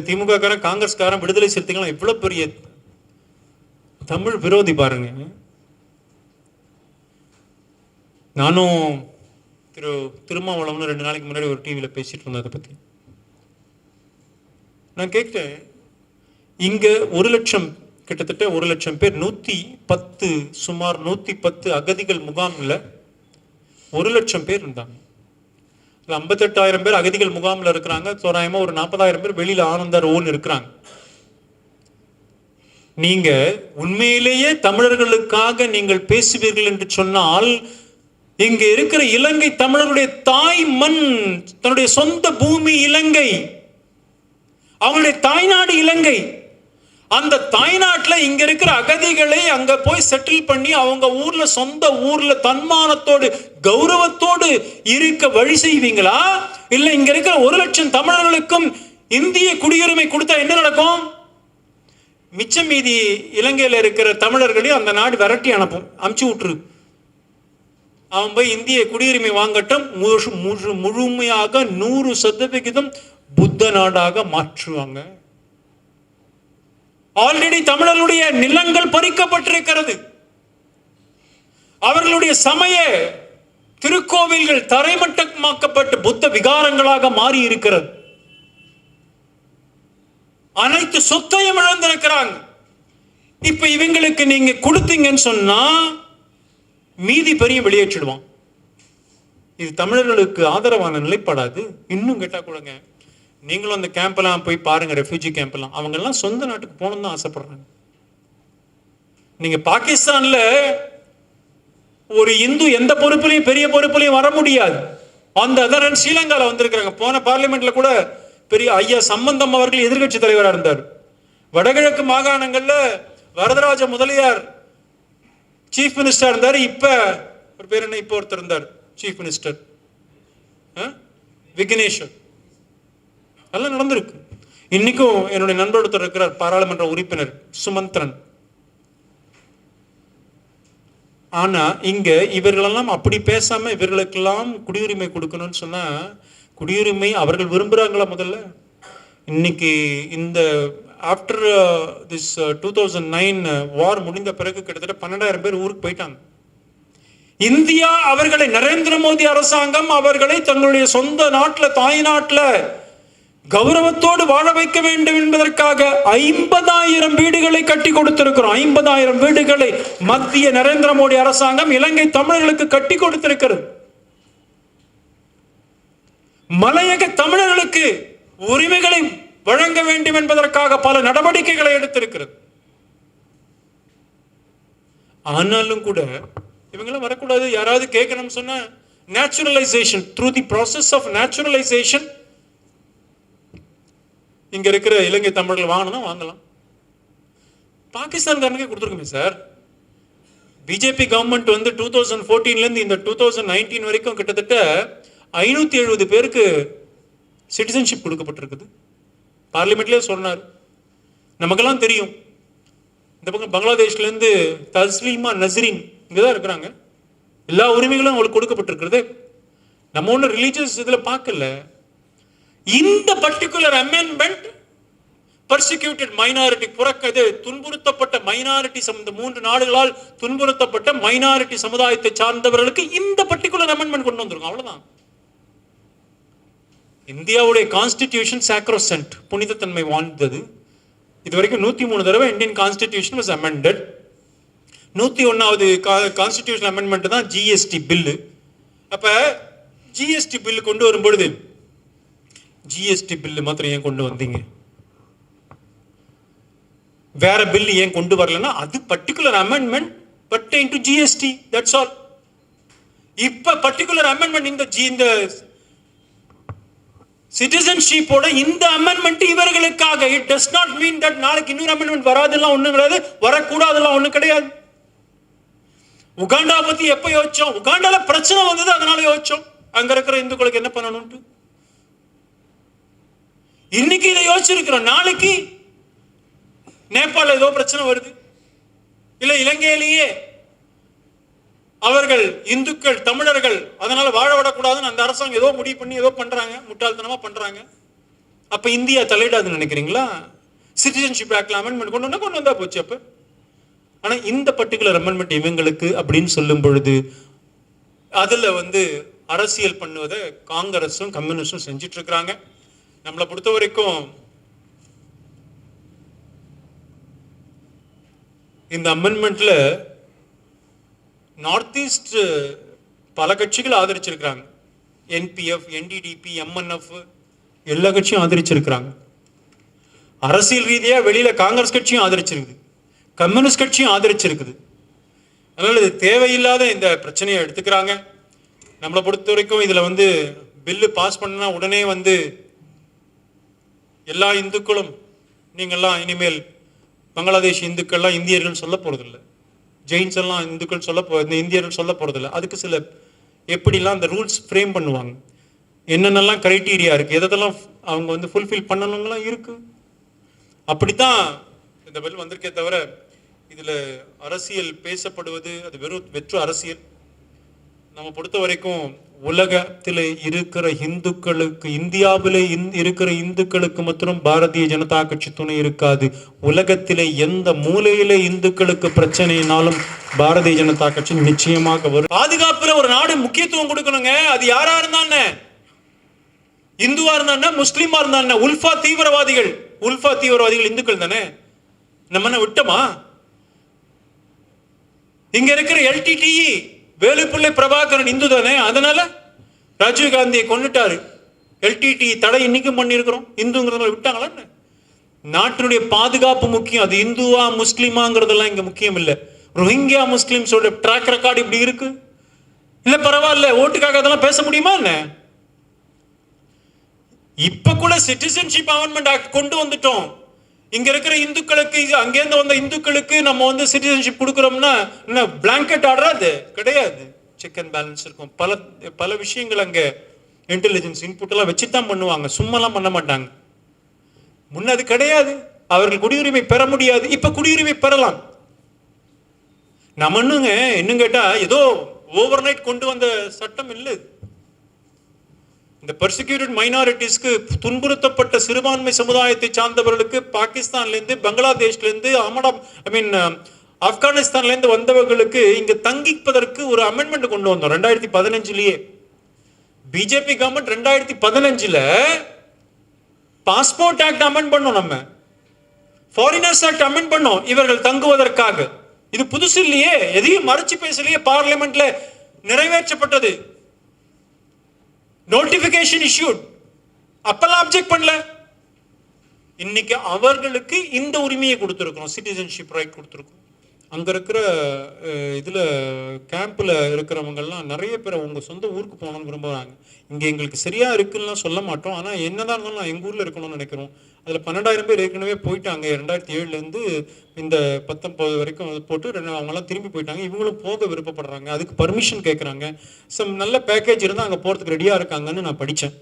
திமுக காரன் காங்கிரஸ் காரன் விடுதலை சிறுத்தைகள் எவ்வளவு பெரிய தமிழ் விரோதி பாருங்க. நானும் திருமாவளவன் 2 நாளைக்கு முன்னாடி ஒரு டிவியில பேசிட்டு இருந்தேன் அதை பத்தி. நான் கேட்டேன், இங்க 1 லட்சம் கிட்டத்தட்ட 1 லட்சம் பேர் 110 சுமார் 110 அகதிகள் முகாம்ல 1 லட்சம் பேர் இருந்தாங்க. 58,000 பேர் அகதிகள் முகாம்ல இருக்கிறாங்க. தோராயமா ஒரு 40,000 பேர் வெளியில ஆனந்த ரோன் இருக்கிறாங்க. நீங்க உண்மையிலேயே தமிழர்களுக்காக நீங்கள் பேசுவீர்கள் என்று சொன்னால், இங்க இருக்கிற இலங்கை தமிழருடைய தாய் மண், தன்னுடைய சொந்த பூமி இலங்கை, அவங்களுடைய தாய்நாடு இலங்கை. அந்த தாய்நாட்டில் இங்க இருக்கிற அகதிகளை அங்க போய் செட்டில் பண்ணி அவங்க ஊர்ல சொந்த ஊர்ல தன்மானத்தோடு கௌரவத்தோடு இருக்க வழி செய்வீங்களா? இல்ல இங்க இருக்கிற 1 லட்சம் தமிழர்களுக்கும் இந்திய குடியுரிமை கொடுத்தா என்ன நடக்கும்? மிச்சம் மீதி இலங்கையில இருக்கிற தமிழர்களையும் அந்த நாடு விரட்டி அனுப்பிச்சு விட்டுரு. அவன் போய் இந்திய குடியுரிமை வாங்கட்டும், முழுமையாக 100% புத்த நாடாக மாற்றுவாங்க. ஆல்ரெடி தமிழர்களுடைய நிலங்கள் பறிக்கப்பட்டிருக்கிறது. அவர்களுடைய சமய திருக்கோவில்கள் தரைமட்டமாக்கப்பட்டு புத்த விகாரங்களாக மாறி இருக்கிறது. அனைத்து சொத்தையும் இழந்திருக்கிறாங்க. இப்ப இவங்களுக்கு நீங்க கொடுத்தீங்கன்னு சொன்னா மீதி பெரிய வெளியேற்றிடுவான். இது தமிழர்களுக்கு ஆதரவான நிலைப்படாது. இன்னும் கேட்டா கூடங்க, நீங்களும் அந்த கேம்ப்லாம் போய் பாருங்க, ரெஃப்யூஜி கேம்ப்லாம். அவங்க எல்லாம் சொந்த நாட்டுக்கு போகணும்னு தான் ஆசைப்படுறாங்க. நீங்க பாகிஸ்தான்ல ஒரு இந்து எந்த பொறுப்புலையும் பெரிய பொறுப்புலையும் வர முடியாது. அந்த அதரன் ஸ்ரீலங்கால வந்திருக்கிறாங்க. போன பார்லிமெண்ட்ல கூட பெரிய ஐயா சம்பந்தம் அவர்கள் எதிர்கட்சி தலைவராக இருந்தார். வடகிழக்கு மாகாணங்கள்ல வரதராஜ முதலியார் சீஃப் மினிஸ்டர் இருந்தார். இப்ப ஒரு பேர் என்ன, இப்ப ஒருத்தர் இருந்தார் சீஃப் மினிஸ்டர், விக்னேஸ்வர். அதெல்லாம் நடந்திருக்கு. இன்னைக்கும் என்னுடைய நண்பர் ஒருத்தர் இருக்கிறார், பாராளுமன்ற உறுப்பினர் சுமந்திரன். ஆனா இங்க இவர்களெல்லாம் அப்படி பேசாம இவர்களுக்கெல்லாம் குடியுரிமை கொடுக்கணும்னு சொன்னா, குடியுரிமை அவர்கள் விரும்புறாங்களா? முதல்ல இன்னைக்கு இந்த ஆஃப்டர் திஸ் 2009 வார் முடிந்த பிறகு கிட்டத்தட்ட 12,000 பேர் ஊருக்கு போயிட்டாங்க. இந்தியா அவர்களை, நரேந்திர மோடி அரசாங்கம் அவர்களை தங்களுடைய சொந்த நாட்டில், தாய் நாட்டில் கௌரவத்தோடு வாழ வைக்க வேண்டும் என்பதற்காக 50,000 வீடுகளை கட்டி கொடுத்திருக்கிறோம். 50,000 வீடுகளை மத்திய நரேந்திர மோடி அரசாங்கம் இலங்கை தமிழர்களுக்கு கட்டி கொடுத்திருக்கிறது. மலையக தமிழர்களுக்கு உரிமைகளை வழங்க வேண்டும் என்பதற்காக பல நடவடிக்கைகளை எடுத்திருக்கிறது. ஆனாலும் கூட இவங்களும் வரக்கூடாது. யாராவது கேட்கணும் சொன்னா, naturalisation, through the process of naturalisation இங்க இருக்கிற இலங்கை தமிழர்கள் வாங்கணும், வாங்கலாம். பாகிஸ்தான்காரனுக்கே கொடுத்துருக்குமே சார். பிஜேபி கவர்மெண்ட் 2014 இருந்து இந்த 2019 வரைக்கும் கிட்டத்தட்ட 570 பேருக்கு சிட்டிசன்ஷிப் கொடுக்கப்பட்டிருக்குது. பார்லிமெண்ட்லேயே சொன்னார். நமக்கெல்லாம் தெரியும், இந்த பக்கம் பங்களாதேஷ்ல இருந்து தஸ்லீமா நஸ்ரீன் இங்கதான் இருக்கிறாங்க. எல்லா உரிமைகளும் அவங்களுக்கு கொடுக்கப்பட்டிருக்கிறது. நம்ம ஒன்றும் ரிலீஜியஸ் இதுல பார்க்கல. இந்த பர்டிகுலர் அமெண்ட்மெண்ட் பர்சிக்யூட்டட் மைனாரிட்டி, துன்புறுத்தப்பட்ட மைனாரிட்டி, 3 நாடுகளால் துன்புறுத்தப்பட்ட மைனாரிட்டி சமுதாயத்தை சார்ந்தவர்களுக்கு இந்த பர்டிகுலர் அமெண்ட்மெண்ட் கொண்டு வந்திருக்கும். அவ்வளவுதான். இந்தியாவுடைய கான்ஸ்டிடியூஷன் சாக்ரோசென்ட், புனிதத்தன்மை வாழ்ந்தது. இதுவரைக்கும் 103 தடவை இந்தியன் கான்ஸ்டிடியூஷன் வாஸ் அமெண்டட். 101வது கான்ஸ்டிடியூஷன் அமெண்ட்மெண்ட் தான் ஜிஎஸ்டி பில்லு. அப்ப ஜிஎஸ்டி பில்லு கொண்டு வரும்பொழுது, ஜிஎஸ்டி பில்லு மாத்திரம் ஏன் கொண்டு வந்தீங்க, வேற பில் ஏன் கொண்டு வரலன்னா, அது particular amendment pertain to GST, that's all. இப்ப பர்டிகுலர் அமெண்ட்மெண்ட் இந்த சிட்டிசன்ஷிப்போட இந்த அமெண்ட்மெண்ட் இவர்களுக்காக. It does not mean that நாளைக்கு இன்னொரு அமெண்ட்மெண்ட் வராதெல்லாம் ஒண்ணும் கிடையாது, வரக்கூடாதெல்லாம் ஒண்ணும் கிடையாது. உகாண்டா பத்தி எப்ப யோசிச்சோம்? உகாண்டால பிரச்சனை வந்தது, அதனால யோசிச்சோம் அங்க இருக்கிற இந்துக்களுக்கு என்ன பண்ணணும்ட்டு. இன்னைக்கு இதை யோசிச்சிருக்கிறோம். நாளைக்கு நேபாள ஏதோ பிரச்சனை வருது, இல்ல இலங்கையிலேயே அவர்கள் இந்துக்கள் தமிழர்கள் அதனால வாழ விடக்கூடாதுன்னு அந்த அரசாங்கம் ஏதோ முடிவு பண்ணி ஏதோ பண்றாங்க, முட்டாள்தனமா பண்றாங்க. அப்ப இந்தியா தலையிடாதுன்னு நினைக்கிறீங்களா? சிட்டிசன்ஷிப் ஆக்ட்ல அமெண்ட்மெண்ட் கொண்டு வந்தா போச்சு. அப்ப ஆனா இந்த பர்டிகுலர் அமெண்ட்மெண்ட் இவங்களுக்கு அப்படின்னு சொல்லும் பொழுது அதுல அரசியல் பண்ணுவதை காங்கிரஸும் கம்யூனிஸ்டும் செஞ்சிட்டு இருக்கிறாங்க. நம்மளை பொறுத்த வரைக்கும் இந்த அமெண்ட்மெண்ட்ல நார்த் ஈஸ்ட் பல கட்சிகள் ஆதரிச்சிருக்கிறாங்க. என்பிஎஃப், என்டிடிபி, எம்என்எஃப் எல்லா கட்சியும் ஆதரிச்சிருக்கிறாங்க. அரசியல் ரீதியா வெளியில காங்கிரஸ் கட்சியும் ஆதரிச்சிருக்குது, கம்யூனிஸ்ட் கட்சியும் ஆதரிச்சிருக்குது. அதனால இது தேவையில்லாத இந்த பிரச்சனையை எடுத்துக்கிறாங்க. நம்மளை பொறுத்த வரைக்கும் இதுல பில்லு பாஸ் பண்ணா உடனே எல்லா இந்துக்களும் நீங்கள்லாம் இனிமேல் பங்களாதேஷ் இந்துக்கள்லாம் இந்தியர்கள் சொல்ல போறதில்லை, ஜெயின்ஸ் எல்லாம் இந்துக்கள் இந்தியர்கள் சொல்ல போறதில்லை. அதுக்கு சில எப்படிலாம் அந்த ரூல்ஸ் ஃப்ரேம் பண்ணுவாங்க, என்னென்னலாம் கிரைட்டீரியா இருக்கு, எதெல்லாம் அவங்க ஃபுல்ஃபில் பண்ணணுங்களாம் இருக்கு. அப்படித்தான் இந்த பில் வந்திருக்கே தவிர இதுல அரசியல் பேசப்படுவது அது வெற்று அரசியல். நம்ம பொறுத்த வரைக்கும் உலகத்தில் இருக்கிற இந்துக்களுக்கு, இந்தியாவிலே இருக்கிற இந்துக்களுக்கு மாத்திரம் பாரதிய ஜனதா கட்சி துணை இருக்காது. உலகத்திலே எந்த மூலையிலே இந்துக்களுக்கு பிரச்சனைனாலும் பாரதிய ஜனதா கட்சி நிச்சயமாக வரும். பாதுகாப்புல ஒரு நாடு முக்கியத்துவம் கொடுக்கணுங்க. அது யாரா இருந்தானே, இந்துவா இருந்தானே, முஸ்லீமா இருந்தானே. உல்ஃபா தீவிரவாதிகள் இந்துக்கள் தானே, நம்ம என்ன விட்டோமா? இங்க இருக்கிற எல்டிடிஇ வேலுப்பிள்ளை பிரபாகரன் இந்து தானே, அதனால ராஜீவ் காந்தியை கொண்டுட்டாரு. எல்டிடி தடை இன்னைக்கும் பண்ணிருக்கிறோம், இந்துங்கிறத விட்டாங்களா? நாட்டினுடைய பாதுகாப்பு முக்கியம். அது இந்துவா முஸ்லீமாங்கிறதெல்லாம் இங்க முக்கியம் இல்லை. ரோஹிங்கியா முஸ்லிம்ஸோட ட்ராக் ரெக்கார்டு இப்படி இருக்கு. இல்ல பரவாயில்ல, ஓட்டுக்காக அதெல்லாம் பேச முடியுமா என்ன? இப்ப கூட சிட்டிசன்ஷிப் அமெண்ட்மெண்ட் ஆக்ட் கொண்டு வந்துட்டோம். இங்க இருக்கிற இந்துக்களுக்கு, அங்கேருந்து வந்த இந்துக்களுக்கு நம்ம சிட்டிசன்ஷிப் கொடுக்குறோம்னா என்ன பிளாங்கெட் ஆர்டரா? அது கிடையாது. செக் அண்ட் பேலன்ஸ் இருக்கும். பல விஷயங்கள் அங்க இன்டெலிஜென்ஸ் இன்புட் எல்லாம் வச்சுதான் பண்ணுவாங்க, சும்மாலாம் பண்ண மாட்டாங்க. முன்ன அது கிடையாது. அவர்கள் குடியுரிமை பெற முடியாது, இப்ப குடியுரிமை பெறலாம். நம்ம இன்னும் கேட்டா ஏதோ ஓவர் நைட் கொண்டு வந்த சட்டம் இல்லை. இந்த பெர்சிக்யூட்டட் மைனாரிட்டிஸ்க்கு, துன்புறுத்தப்பட்ட சிறுபான்மை சமுதாயத்தை சார்ந்தவர்களுக்கு பாகிஸ்தான்ல இருந்து, பங்களாதேஷ்ல இருந்து, ஆப்கானிஸ்தான்ல இருந்து வந்தவர்களுக்கு இங்க தங்கிப்பதற்கு ஒரு அமெண்ட்மெண்ட் கொண்டு வந்தோம் 2015. BJP government 2015 passport act amend பண்ணோம், நம்ம ஃபாரினர்ஸ் ஆக்ட் அமெண்ட் பண்ணோம் இவர்கள் தங்குவதற்காக. இது புதுசு இல்லையே, எதையும் மறைச்சு பேசலையே. பார்லிமெண்ட்ல நிறைவேற்றப்பட்டது, நோட்டிபிகேஷன் இஷ்யூட், அப்பெல்லாம் அப்ஜெக்ட் பண்ணல. இன்னைக்கு அவர்களுக்கு இந்த உரிமையை கொடுத்திருக்கிறோம், சிட்டிசன்ஷிப் ரைட் கொடுத்திருக்கோம். அங்க இருக்கிற இதுல கேம்ப்ல இருக்கிறவங்க எல்லாம் நிறைய பேர் உங்க சொந்த ஊருக்கு போகணும்னு விரும்புறாங்க. இங்க எங்களுக்கு சரியா இருக்குன்னு சொல்ல மாட்டோம், ஆனா என்னதான் இருந்தாலும் எங்க ஊர்ல இருக்கணும்னு நினைக்கிறோம். அதுல 12,000 பேர் ஏற்கனவே போயிட்டாங்க. 2007 இருந்து இந்த 19 வரைக்கும் போட்டு அவங்க எல்லாம் திரும்பி போயிட்டாங்க. இவங்களும் போக விருப்பப்படுறாங்க, அதுக்கு பர்மிஷன் கேட்கறாங்க. நல்ல பேக்கேஜ் இருந்தா அங்க போறதுக்கு ரெடியா இருக்காங்கன்னு நான் படிச்சேன்.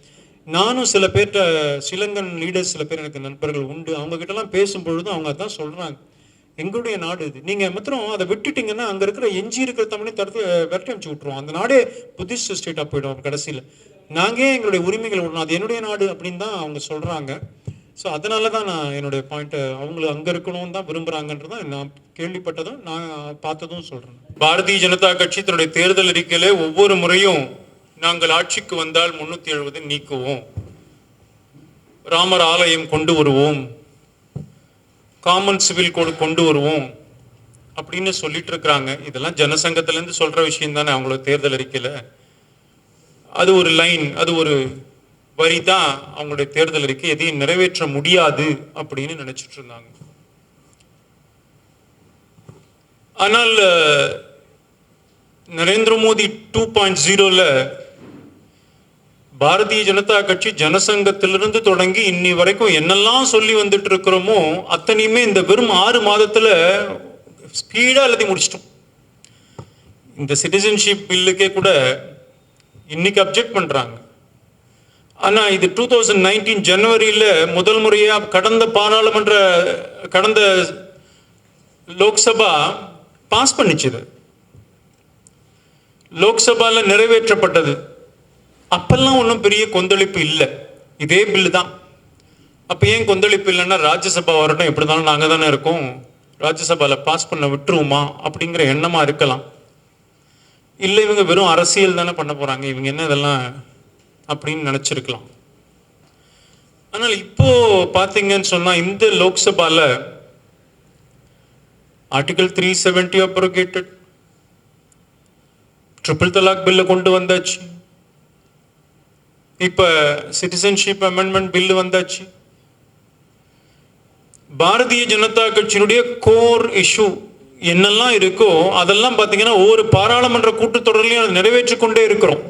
நானும் சில பேர்கிட்ட, ஸ்ரீலங்கன் லீடர்ஸ் சில பேர் எனக்கு நண்பர்கள் உண்டு, அவங்க கிட்ட எல்லாம் பேசும்பொழுது அவங்க அதான் சொல்றாங்க, எங்களுடைய நாடு இது, நீங்க மாத்திரம் அதை விட்டுட்டீங்கன்னா அங்க இருக்கிற எஞ்சி இருக்கிற தமிழையும் தடுத்து விரட்டி அனுப்பிச்சு விட்டுருவோம், அந்த நாடே புத்திஸ்ட் ஸ்டேட்டா போயிடும் கடைசியில. நாங்க எங்களுடைய உரிமைகள் விடணும், அது என்னுடைய நாடு அப்படின்னு தான் அவங்க சொல்றாங்க. ஸோ அதனால தான் நான் என்னுடைய பாயிண்ட், அவங்களை அங்கே இருக்கணும்னு தான் விரும்புகிறாங்கன்றதான் நான் கேள்விப்பட்டதும் நான் பார்த்ததும் சொல்கிறேன். பாரதிய ஜனதா கட்சி தன்னுடைய தேர்தல் அறிக்கையில ஒவ்வொரு முறையும் நாங்கள் ஆட்சிக்கு வந்தால் 370 நீக்குவோம், ராமர் ஆலயம் கொண்டு வருவோம், காமன் சிவில் கோடு கொண்டு வருவோம் அப்படின்னு சொல்லிட்டு இருக்கிறாங்க. இதெல்லாம் ஜனசங்கத்திலேருந்து சொல்கிற விஷயம் தானே அவங்களோட தேர்தல் அறிக்கையில். அது ஒரு லைன், அது ஒரு வரி தான் அவங்களுடைய தேர்தல் அறிக்கை. எதையும் நிறைவேற்ற முடியாது அப்படின்னு நினைச்சிட்டு இருந்தாங்க. ஆனால் நரேந்திர மோடி 2.0ல பாரதிய ஜனதா கட்சி ஜனசங்கத்திலிருந்து தொடங்கி இன்னி வரைக்கும் என்னெல்லாம் சொல்லி வந்துட்டு இருக்கிறோமோ அத்தனையுமே இந்த வெறும் 6 மாதத்துல ஸ்பீடா எல்லாத்தையும் முடிச்சிட்டோம். இந்த சிட்டிசன்ஷிப் பில்லுக்கே கூட இன்னைக்கு அப்ஜெக்ட் பண்றாங்க. ஆனா இது 2019 ஜனவரியில முதல் முறையா கடந்த லோக்சபா பாஸ் பண்ணிச்சது, லோக்சபால நிறைவேற்றப்பட்டது. அப்பெல்லாம் ஒன்றும் பெரிய கொந்தளிப்பு இல்லை, இதே பில்லு தான். அப்ப ஏன் கொந்தளிப்பு இல்லைன்னா ராஜ்யசபா வரட்டும், எப்படி இருந்தாலும் நாங்க தானே இருக்கோம், ராஜ்யசபால பாஸ் பண்ண விட்டுருவோமா அப்படிங்கிற எண்ணமா இருக்கலாம். இல்லை இவங்க வெறும் அரசியல் தானே பண்ண போறாங்க, இவங்க என்ன இதெல்லாம் அப்படின்னு நினைச்சிருக்கலாம். ஆனால் இப்போ பாத்தீங்கன்னு சொன்னா இந்த லோக்சபால ஆர்டிகல் 370 அப்ரோகேட்டட், ட்ரிபிள் தலாக் பில்ல கொண்டு வந்தாச்சு, இப்ப சிட்டிசன்ஷிப் அமெண்ட்மெண்ட் பில் வந்தாச்சு. பாரதிய ஜனதா கட்சியினுடைய கோர் இஷ்யூ என்னெல்லாம் இருக்கோ அதெல்லாம் பார்த்தீங்கன்னா ஒவ்வொரு பாராளுமன்ற கூட்டத்தொடர்லையும் நிறைவேற்றி கொண்டே இருக்கிறோம்.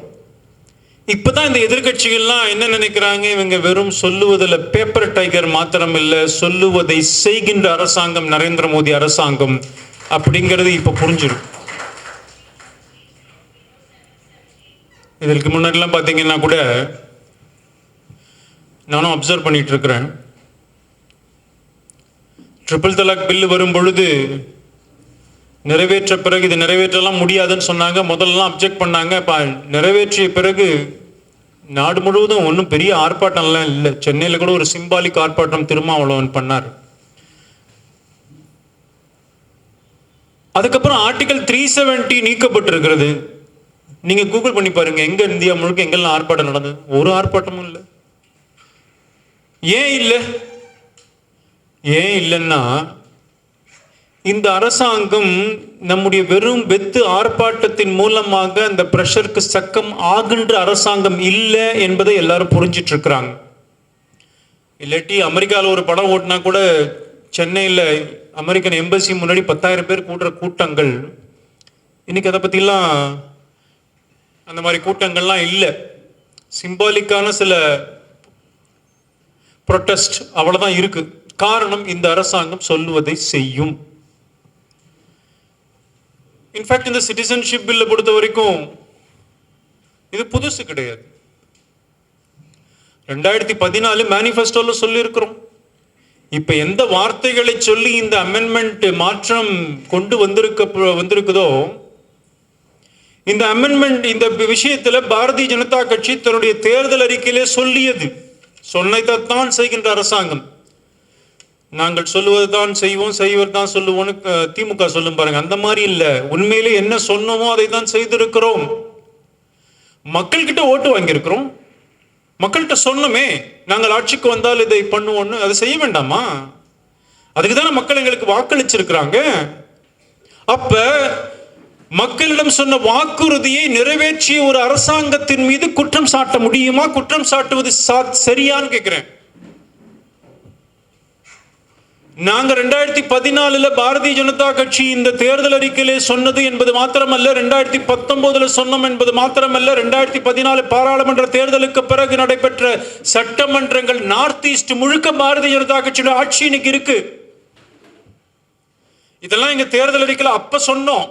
இப்பதான் இந்த எதிர்கட்சிகள்லாம் என்ன நினைக்கிறாங்க, இவங்க வெறும் சொல்லுவதில் பேப்பர் டைகர் மாத்திரம் இல்லை, சொல்லுவதை செய்கின்ற அரசாங்கம் நரேந்திர மோடி அரசாங்கம் அப்படிங்கிறது இப்ப புரிஞ்சிடும். இதற்கு முன்னாடிலாம் பார்த்தீங்கன்னா கூட நானும் அப்சர்வ் பண்ணிட்டு இருக்கிறேன், ட்ரிபிள் தலாக் பில்லு வரும் பொழுது நிறைவேற்ற பிறகு இது நிறைவேற்றலாம் முடியாதுன்னு சொன்னாங்க, முதல்லாம் அப்ஜெக்ட் பண்ணாங்க. நிறைவேற்றிய பிறகு நாடு முழுவதும் ஒன்றும் பெரிய ஆர்ப்பாட்டம்லாம் இல்லை, சென்னையில் கூட ஒரு சிம்பாலிக் ஆர்ப்பாட்டம் திருமாவளவன் பண்ணார். அதுக்கப்புறம் ஆர்டிகல் 370 நீக்கப்பட்டிருக்கிறது. நீங்க கூகுள் பண்ணி பாருங்க, எங்க இந்தியா முழுக்க எங்கெல்லாம் ஆர்ப்பாட்டம் நடந்தது, ஒரு ஆர்ப்பாட்டமும் இல்லை. ஏன் இல்லை? ஏன் இல்லைன்னா இந்த அரசாங்கம் நம்முடைய வெறும் வெத்து ஆர்ப்பாட்டத்தின் மூலமாக அந்த பிரஷருக்கு சக்கம் ஆகின்ற அரசாங்கம் இல்லை என்பதை எல்லாரும் புரிஞ்சிட்டு இருக்கிறாங்க. இல்லாட்டி அமெரிக்காவில் ஒரு படம் ஓட்டினா கூட சென்னையில் அமெரிக்கன் எம்பசி முன்னாடி 10,000 பேர் கூடுற கூட்டங்கள், இன்னைக்கு அதை பற்றிலாம் அந்த மாதிரி கூட்டங்கள்லாம் இல்லை. சிம்பாலிக்கான சில ப்ரொட்டஸ்ட் அவ்வளவுதான் இருக்கு. காரணம், இந்த அரசாங்கம் சொல்லுவதை செய்யும். இன்ஃபேக்ட் இந்த சிட்டிசன்ஷிப் பில்லை பொறுத்த வரைக்கும் இது புதுசு கிடையாது. 2014 மேனிஃபெஸ்டோல சொல்லி இருக்கிறோம். இப்ப எந்த வார்த்தைகளை சொல்லி இந்த அமெண்ட்மெண்ட் மாற்றம் கொண்டு வந்திருக்குதோ, இந்த அமெண்ட்மெண்ட் இந்த விஷயத்துல பாரதிய ஜனதா கட்சி தன்னுடைய தேர்தல் அறிக்கையிலே சொல்லியது, சொன்னதைத்தான் செய்கின்ற அரசாங்கம். நாங்கள் சொல்லுவது தான் செய்வோம், செய்வது தான் சொல்லுவோம்னு திமுக சொல்லும் பாருங்க, அந்த மாதிரி இல்லை. உண்மையிலே என்ன சொன்னோமோ அதை தான் செய்திருக்கிறோம். மக்கள்கிட்ட ஓட்டு வாங்கியிருக்கிறோம், மக்கள்கிட்ட சொன்னோமே நாங்கள் ஆட்சிக்கு வந்தால் இதை பண்ணுவோம்னு, அதை செய்ய வேண்டாமா? அதுக்கு தானே மக்கள் எங்களுக்கு வாக்களிச்சிருக்கிறாங்க. அப்ப மக்களிடம் சொன்ன வாக்குறுதியை நிறைவேற்றிய ஒரு அரசாங்கத்தின் மீது குற்றம் சாட்ட முடியுமா? குற்றம் சாட்டுவது சரியான்னு கேட்கிறேன். நாங்க 2014 பாரதிய ஜனதா கட்சி இந்த தேர்தல் அறிக்கையிலே சொன்னது என்பது மாத்திரமல்ல, 2019 சொன்னோம் என்பது மாத்திரமல்ல, 2014 பாராளுமன்ற தேர்தலுக்கு பிறகு நடைபெற்ற சட்டமன்றங்கள் நார்த் ஈஸ்ட் முழுக்க பாரதிய ஜனதா கட்சியோட ஆட்சி இன்னைக்கு இருக்கு. இதெல்லாம் எங்க தேர்தல் அறிக்கையில அப்ப சொன்னோம்,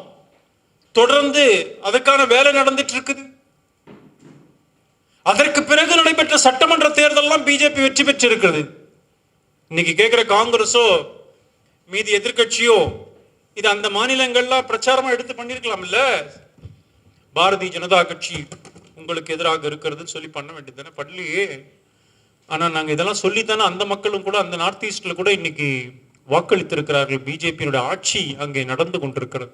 தொடர்ந்து அதுக்கான வேலை நடந்துட்டு இருக்குது. அதற்கு பிறகு நடைபெற்ற சட்டமன்ற தேர்தலாம் பிஜேபி வெற்றி பெற்று இருக்கிறது. இன்னைக்கு கேட்கிற காங்கிரஸோ மீதி எதிர்கட்சியோ இது அந்த மாநிலங்கள்லாம் பிரச்சாரமா எடுத்து பண்ணிருக்கலாம்ல. பாரதிய ஜனதா கட்சி உங்களுக்கு எதிராக இருக்கிறதுன்னு சொல்லி பண்ண வேண்டியது தானே, பண்ணலையே. ஆனா நாங்க இதெல்லாம் சொல்லித்தானே அந்த மக்களும் கூட அந்த நார்த் ஈஸ்ட்ல கூட இன்னைக்கு வாக்களித்திருக்கிறார்கள். பிஜேபியோட ஆட்சி அங்கே நடந்து கொண்டிருக்கிறது.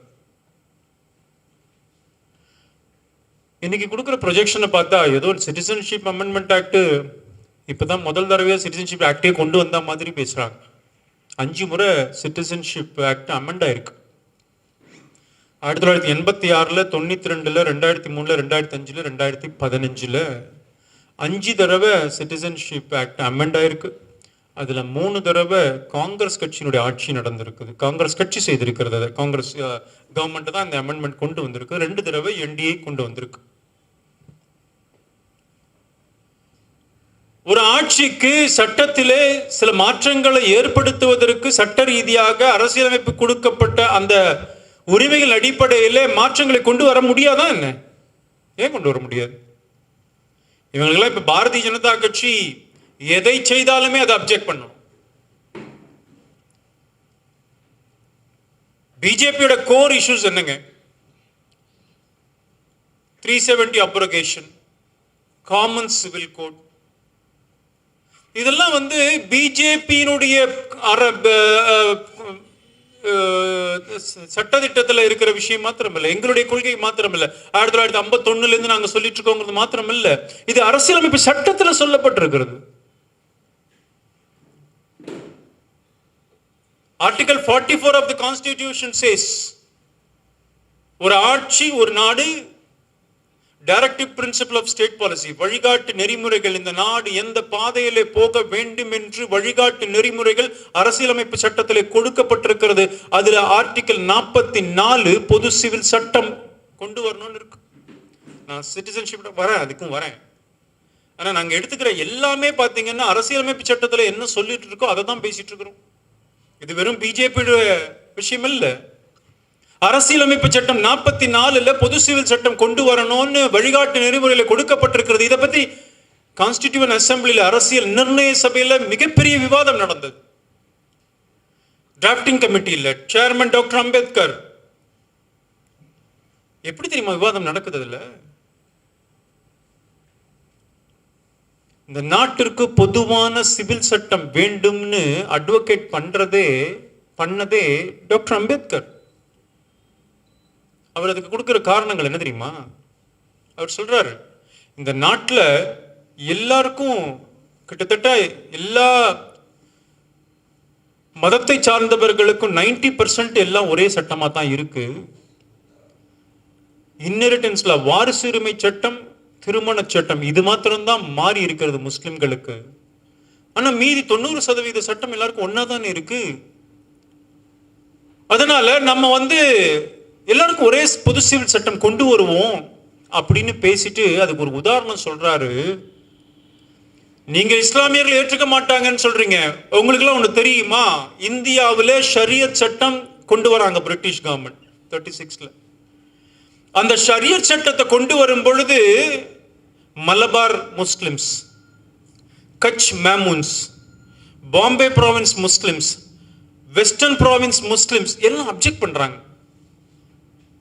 இன்னைக்கு கொடுக்குற ப்ரொஜெக்ஷனை பார்த்தா ஏதோ சிட்டிசன்ஷிப் அமெண்ட்மெண்ட் ஆக்ட் இப்பதான் முதல் தடவையா சிட்டிசன்ஷிப் ஆக்டே கொண்டு வந்த மாதிரி பேசுறாங்க. 5 முறை சிட்டிசன்ஷிப் ஆக்ட் அமெண்ட் ஆயிருக்கு. 1986, 92, 2003, 2005, 2015 5 தடவை சிட்டிசன்ஷிப் ஆக்ட் அமெண்ட் ஆயிருக்கு. அதுல 3 தடவை காங்கிரஸ் கட்சியினுடைய ஆட்சி நடந்திருக்குது, காங்கிரஸ் கட்சி செய்திருக்கிறது. காங்கிரஸ் கவர்மெண்ட் தான் அந்த அமெண்ட்மெண்ட் கொண்டு வந்திருக்கு. 2 தடவை என்டிஏ கொண்டு வந்திருக்கு. ஒரு ஆட்சிக்கு சட்டத்திலே சில மாற்றங்களை ஏற்படுத்துவதற்கு சட்ட ரீதியாக அரசியலமைப்பு கொடுக்கப்பட்ட அந்த உரிமைகள் அடிப்படையிலே மாற்றங்களை கொண்டு வர முடியாதா என்ன? ஏன் கொண்டு வர முடியாது? இவங்களெல்லாம் இப்ப பாரதிய ஜனதா கட்சி எதை செய்தாலுமே அதை அப்ஜெக்ட் பண்ணும். பிஜேபியோட கோர் இஷ்யூஸ் என்னங்க? 370 அப்ரோகேஷன், காமன் சிவில் கோட், இதெல்லாம் வந்து பிஜேபியினுடைய சட்டத்திட்டத்தில் இருக்கிற விஷயம் மாத்திரமில்ல, எங்களுடைய கொள்கை மாத்திரமில்ல, 1951 இருந்து நாங்க சொல்லிட்டு இருக்கோங்கிறது மாத்திரமில்ல, இது அரசியலமைப்பு சட்டத்தில் சொல்லப்பட்டிருக்கிறது. Article 44 of the Constitution says, ஒரு ஆட்சி, ஒரு நாடு, directive principle of state policy, வழிகாட்டு நெறிமுறைகள், இந்த நாடு எந்த பாதையிலே போக வேண்டும் என்று வழிகாட்டு நெறிமுறைகள் அரசியலமைப்பு சட்டத்திலே கொடுக்கப்பட்டிருக்கிறது. அதுல ஆர்டிகல் 44 பொது சிவில் சட்டம் கொண்டு வரணும்னு இருக்கு. நான் சிட்டிசன்ஷிப் வரேன், அதுக்கும் வரேன். ஆனா நாங்க எடுத்துக்கிற எல்லாமே பாத்தீங்கன்னா அரசியலமைப்பு சட்டத்துல என்ன சொல்லிட்டு இருக்கோ அதை தான் பேசிட்டு இருக்கிறோம். இது வெறும் பிஜேபி விஷயம் இல்ல. அரசியலமைப்பு சட்டம் 44 பொது சிவில் சட்டம் கொண்டு வரணும்னு வழிகாட்டு நெறிமுறையில கொடுக்கப்பட்டிருக்கிறது. இதை பத்தி கான்ஸ்டிடியூவன்ட் அசெம்பிளில, அரசியல் நிர்ணய சபையில மிகப்பெரிய விவாதம் நடந்தது. டிராப்டிங் கமிட்டியில் சேர்மன் டாக்டர் அம்பேத்கர். எப்படி தெரியுமா விவாதம் நடக்குது? இல்ல, இந்த நாட்டிற்கு பொதுவான சிவில் சட்டம் வேண்டும்னு அட்வொகேட் பண்ணதே டாக்டர் அம்பேத்கர். அவர் அதுக்கு கொடுக்கிற காரணங்கள் என்ன தெரியுமா? அவர் சொல்றாரு, இந்த நாட்டில் எல்லாருக்கும், கிட்டத்தட்ட எல்லா மதத்தை சார்ந்தவர்களுக்கும் 90% எல்லாம் ஒரே சட்டமா தான் இருக்கு. இன்ஹெரிட்டன்ஸ்ல வாரிசுரிமை சட்டம், திருமண சட்டம், இது மாத்திரம்தான் மாறி இருக்கிறது முஸ்லிம்களுக்கு. ஆனா மீதி 90% சட்டம் எல்லாருக்கும் ஒன்னாதான் இருக்கு. அதனால நம்ம எல்லாருக்கும் ஒரே பொது சிவில் சட்டம் கொண்டு வருவோம் அப்படின்னு பேசிட்டு அதுக்கு ஒரு உதாரணம் சொல்றாரு. நீங்க இஸ்லாமியர்கள் ஏற்றுக்க மாட்டாங்கன்னு சொல்றீங்க, உங்களுக்கு எல்லாம் ஒண்ணு தெரியுமா? இந்தியாவிலே ஷரியத் சட்டம் கொண்டு வராங்க பிரிட்டிஷ் கவர்மெண்ட் 36ல. அந்த ஷரியத் சட்டத்தை கொண்டு வரும் பொழுது Malabar Muslims, Kutch Memons, Bombay province Muslims, western province Muslims எல்லாம் அப்ஜெக்ட் பண்றாங்க.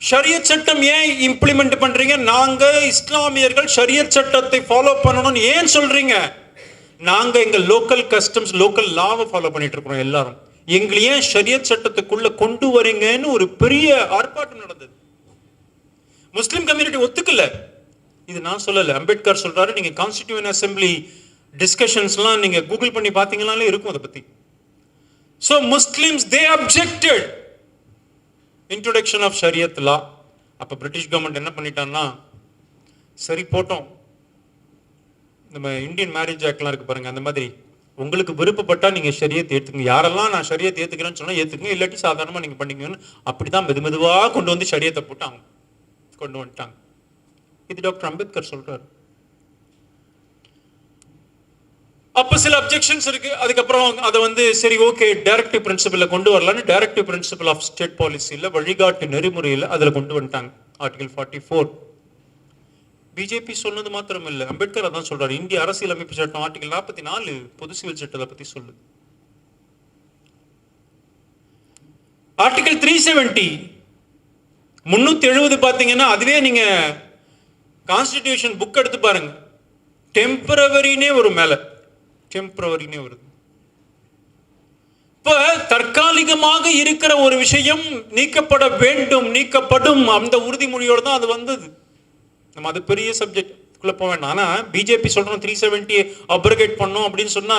ஷரியத் சட்டம் ஏன் இம்ப்ளிமெண்ட் பண்றீங்க? நாங்க இஸ்லாமியர்கள் ஷரியத் சட்டத்தை ஃபாலோ பண்ணணும்னு ஏன் சொல்றீங்க? நாங்க எங்க லோக்கல் கஸ்டம்ஸ், லோக்கல் லாவை ஃபாலோ பண்ணிட்டு இருக்கிறோம் எல்லாரும். எங்களை ஏன் ஷரியத் சட்டத்துக்குள்ள கொண்டு வரீங்கன்னு ஒரு பெரிய ஆர்ப்பாட்டம் நடந்தது. முஸ்லிம் கம்யூனிட்டி ஒத்துக்கல. இது நான் சொல்லல, அம்பேத்கர் சொல்றாரு. நீங்க கான்ஸ்டிடியூவன்ட் அசெம்பிளி டிஸ்கஷன்ஸ்லாம் நீங்க கூகுள் பண்ணி பாத்தீங்கன்னாலே இருக்கும் அதை பத்தி. So Muslims, they objected introduction of Shariat law. அப்ப பிரிட்டிஷ் கவர்மெண்ட் என்ன பண்ணிட்டான்னா, சரி போட்டோம், நம்ம இந்தியன் மேரேஜ் ஆக்ட்லாம் இருக்கு பாருங்க, அந்த மாதிரி உங்களுக்கு விருப்பப்பட்டா நீங்க ஷரியத் ஏத்துக்குங்க. யாரெல்லாம் நான் ஷரியத் ஏத்துக்கிறேன்னு சொன்னா ஏத்துக்குங்க, இல்லாட்டி சாதாரணமா நீங்க பண்ணீங்கன்னு அப்படிதான் மெதுவா கொண்டு வந்து ஷரியத்தை போட்டாங்க, கொண்டு வந்துட்டாங்க. இது டாக்டர் அம்பேத்கர் சொல்றாரு. அப்ப சில அப்ஜெக்ஷன்ஸ் இருக்கு. அதுக்கப்புறம் அதை சரி ஓகே டைரக்டிவ் பிரின்சிபல்ல கொண்டு வரலான்னு டைரக்டிவ் பிரின்சிபல் ஆஃப் ஸ்டேட் பாலிசியில, வழிகாட்டு நெறிமுறையில் அதுல கொண்டு வந்துட்டாங்க. ஆர்டிகல் 44. பிஜேபி சொன்னது மாத்திரம் இல்ல, அம்பேத்கர் அதான் சொல்றாரு. இந்திய அரசியலமைப்பு சட்டம் ஆர்டிகல் 44 பொது சிவில் சட்டத்தை பத்தி சொல்லுது. ஆர்டிகல் 370 370 பாத்தீங்கன்னா அதுவே நீங்க கான்ஸ்டிடியூஷன் புக் எடுத்து பாருங்க, டெம்பரவரினே ஒரு மேல டெம்பரவரினே வருது. இப்ப தற்காலிகமாக இருக்கிற ஒரு விஷயம் நீக்கப்பட வேண்டும், நீக்கப்படும், அந்த உறுதிமொழியோடு தான் அது வந்தது. நம்ம அது பெரிய சப்ஜெக்ட் போக வேண்டாம். ஆனா பிஜேபி சொல்றோம் 370 அப்ரகேட் பண்ணோம் அப்படின்னு சொன்னா,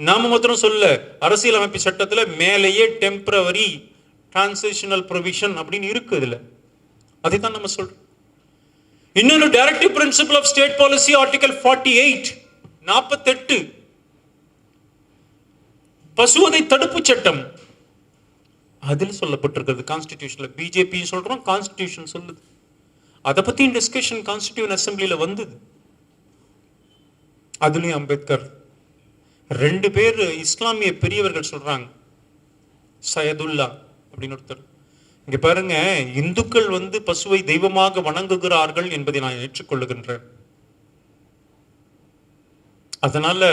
நாம மாத்திரம் சொல்ல, அரசியலமைப்பு சட்டத்துல மேலேயே டெம்பரவரி டிரான்சிஷனல் ப்ரொவிஷன் அப்படின்னு இருக்கு. இதுல அதை தான் நம்ம சொல்றோம். இன்னொரு directive principle of state policy article 48 பசுவதை தடுப்பு சட்டம் அதில் சொல்லப்பட்டிருக்கிறது கான்ஸ்டிடியூஷன்ல. பிஜேபி சொல்றோம், கான்ஸ்டிடியூஷன் சொல்லுது. அதை பத்தி டிஸ்கஷன் கான்ஸ்டிடியூவன்ட் அசெம்பிளில வந்தது. அதுலயும் அம்பேத்கர் 2 பேர் இஸ்லாமிய பெரியவர்கள் சொல்றாங்க. சையதுல்லா அப்படின்னு ஒருத்தர், இங்க பாருங்க, இந்துக்கள் பசுவை தெய்வமாக வணங்குகிறார்கள் என்பதை நான் ஏற்றுக்கொள்ளுகின்றேன், அதனால